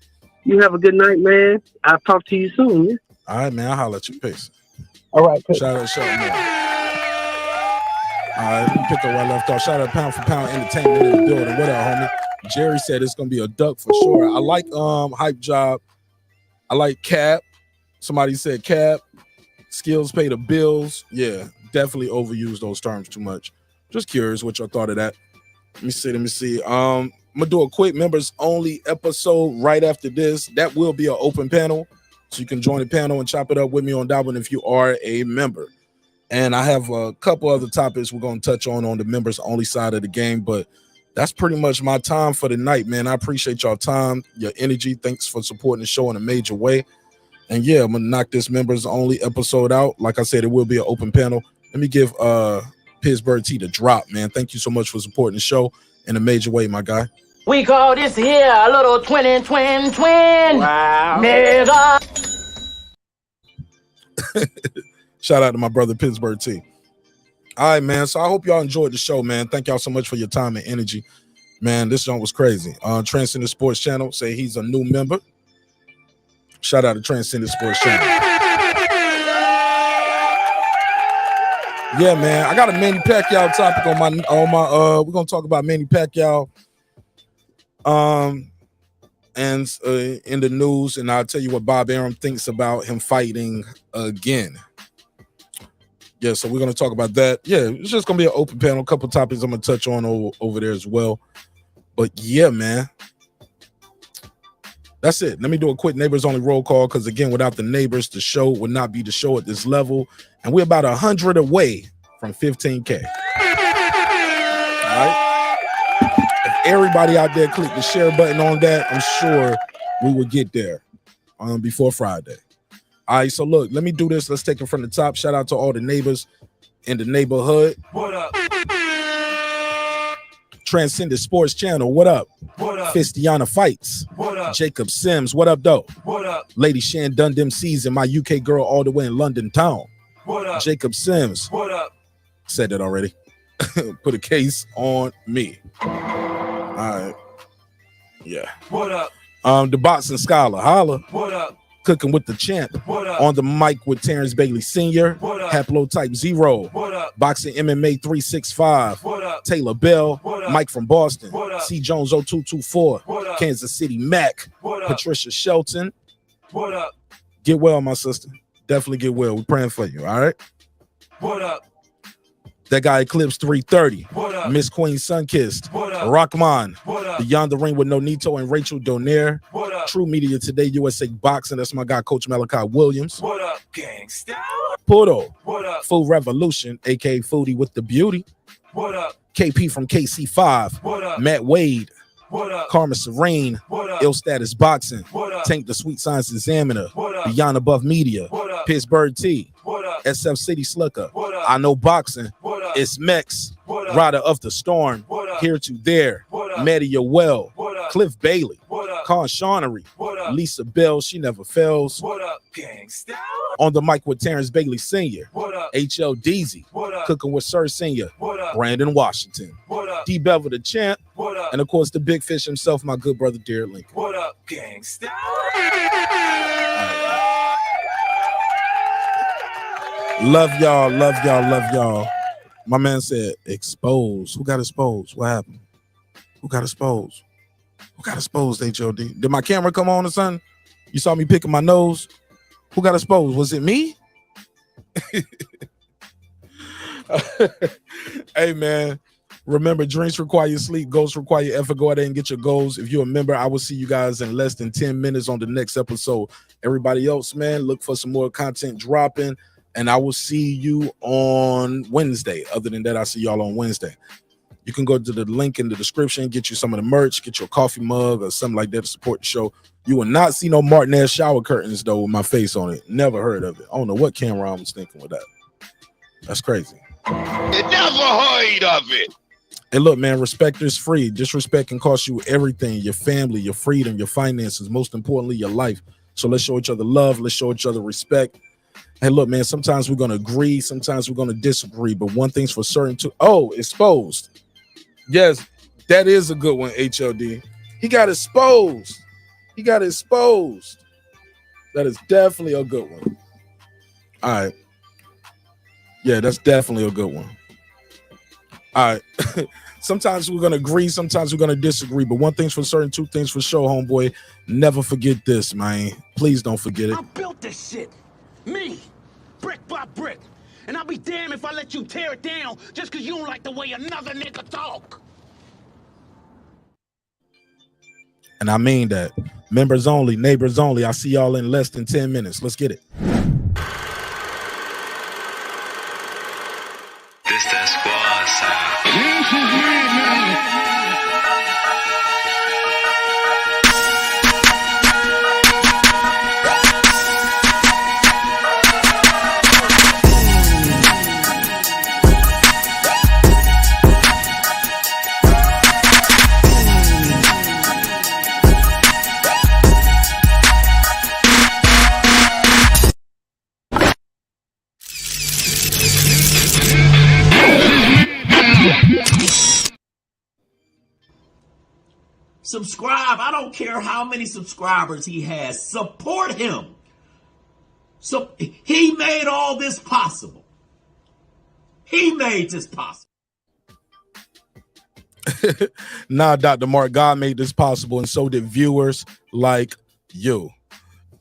You have a good night, man. I'll talk to you soon. Yeah? All right, man. I'll holler at you. Peace. All right. Peace. Shout out Shelton Moore. All right, let me pick up where I left off. Shout out Pound for Pound Entertainment in the building. What up, homie? Jerry said it's gonna be a duck for sure. I like hype job. I like Cap. Somebody said Cap. Skills pay the bills. Definitely overuse those terms too much. Just curious what y'all thought of that. Let me see. I'm gonna do a quick members only episode right after this. That will be an open panel, so you can join the panel and chop it up with me on that one if you are a member. And I have a couple other topics we're gonna touch on the members only side of the game, but that's pretty much my time for the night, man. I appreciate y'all time, your energy. Thanks for supporting the show in a major way. And yeah, I'm gonna knock this members only episode out. Like I said, it will be an open panel. Let me give Pittsburgh T the drop, man. Thank you so much for supporting the show in a major way, my guy. We call this here a little twin. Wow. Nigga. Shout out to my brother Pittsburgh T. All right, man. So I hope y'all enjoyed the show, man. Thank y'all so much for your time and energy. Man, this joint was crazy. Transcendent Sports Channel say he's a new member. Shout out to Transcendent Sports Channel. Yeah, man. I got a Manny Pacquiao topic on my we're gonna talk about Manny Pacquiao. And in the news, and I'll tell you what Bob Arum thinks about him fighting again. Yeah, so we're gonna talk about that. Yeah, it's just gonna be an open panel, a couple topics I'm gonna touch on over there as well. But yeah, man, that's it. Let me do a quick neighbors only roll call, because again, without the neighbors, the show would not be the show at this level, and we're about 100 away from 15K. All right. If everybody out there click the share button on that, I'm sure we will get there before Friday. All right, so look, let me do this. Let's take it from the top. Shout out to all the neighbors in the neighborhood. What up? Transcendent Sports Channel, what up? What up? Fistiana Fights. What up? Jacob Sims, what up, though? What up? Lady Shan Dundem Season, my UK girl all the way in London town. What up? Jacob Sims. What up? Said that already. Put a case on me. All right. Yeah. What up? The boxing scholar, holla. What up? Cooking with the champ. What up? On the mic with Terrence Bailey Sr. What up? Haplotype 0. What up? Boxing MMA 365. What up? Taylor Bell. What up? Mike from Boston. What up? C Jones 0224. What up? Kansas City Mac. What up? Patricia Shelton. What up? Get well, my sister. Definitely get well. We're praying for you. All right. What up? That guy Eclipse 330. What up? Miss Queen Sunkissed. What up? Rockman. What up? Beyond the Ring with Nonito and Rachel Donaire. What up? True Media Today, USA Boxing. That's my guy, Coach Malachi Williams. What up, gangsta? Pudo. What up? Food Revolution, aka Foodie with the Beauty. What up? KP from KC5. What up? Matt Wade. What up? Karma Serene. What up? Ill Status Boxing. What up? Tank the Sweet Science Examiner. What up? Beyond Above Media. What up? Pittsburgh T. What up? SF City Slicker. What up? I Know Boxing. What up? It's Mex. What up? Rider of the Storm. What up? Here to There. What up? Maddie Well. What up? Cliff Bailey. What up? Con Shawnery. What up? Lisa Bell. She never fails. What up, gangsta? On the mic with Terrence Bailey Sr. What up? HL Deezy. What up? Cooking with Sir Senior. What up? Brandon Washington. What up? D Bevel the champ, What up? and of course the big fish himself, my good brother Derek Lincoln. What up, gangsta? Love y'all, love y'all, love y'all. My man said exposed. Who got exposed? What happened? Who got exposed? Who got exposed, HOD? Did my camera come on or something? You saw me picking my nose? Who got exposed? Was it me? Hey, man. Remember, drinks require sleep, goals require effort. Go out there and get your goals. If you're a member, I will see you guys in less than 10 minutes on the next episode. Everybody else, man, look for some more content dropping, and I will see you on Wednesday. Other than that, I'll see y'all on Wednesday. You can go to the link in the description, get you some of the merch, get your coffee mug or something like that to support the show. You will not see no Martinez shower curtains, though, with my face on it. Never heard of it. I don't know what camera I was thinking with that. That's crazy. You never heard of it. Hey, look, man, respect is free. Disrespect can cost you everything, your family, your freedom, your finances, most importantly, your life. So let's show each other love. Let's show each other respect. Hey, look, man, sometimes we're going to agree. Sometimes we're going to disagree. But one thing's for certain, too. Oh, exposed. Yes, that is a good one, HLD. He got exposed. He got exposed. That is definitely a good one. All right. Yeah, that's definitely a good one. All right. Sometimes we're going to agree. Sometimes we're going to disagree. But one thing's for certain, two things for sure, homeboy. Never forget this, man. Please don't forget it. I built this shit. Me. Brick by brick. And I'll be damned if I let you tear it down just because you don't like the way another nigga talk. And I mean that. Members only, neighbors only. I'll see y'all in less than 10 minutes. Let's get it. This that squad sound. Subscribe. I don't care how many subscribers he has. Support him. So he made all this possible. He made this possible. Nah, Dr. Mark, God made this possible, and so did viewers like you.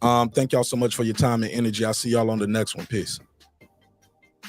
Thank y'all so much for your time and energy. I'll see y'all on the next one. Peace.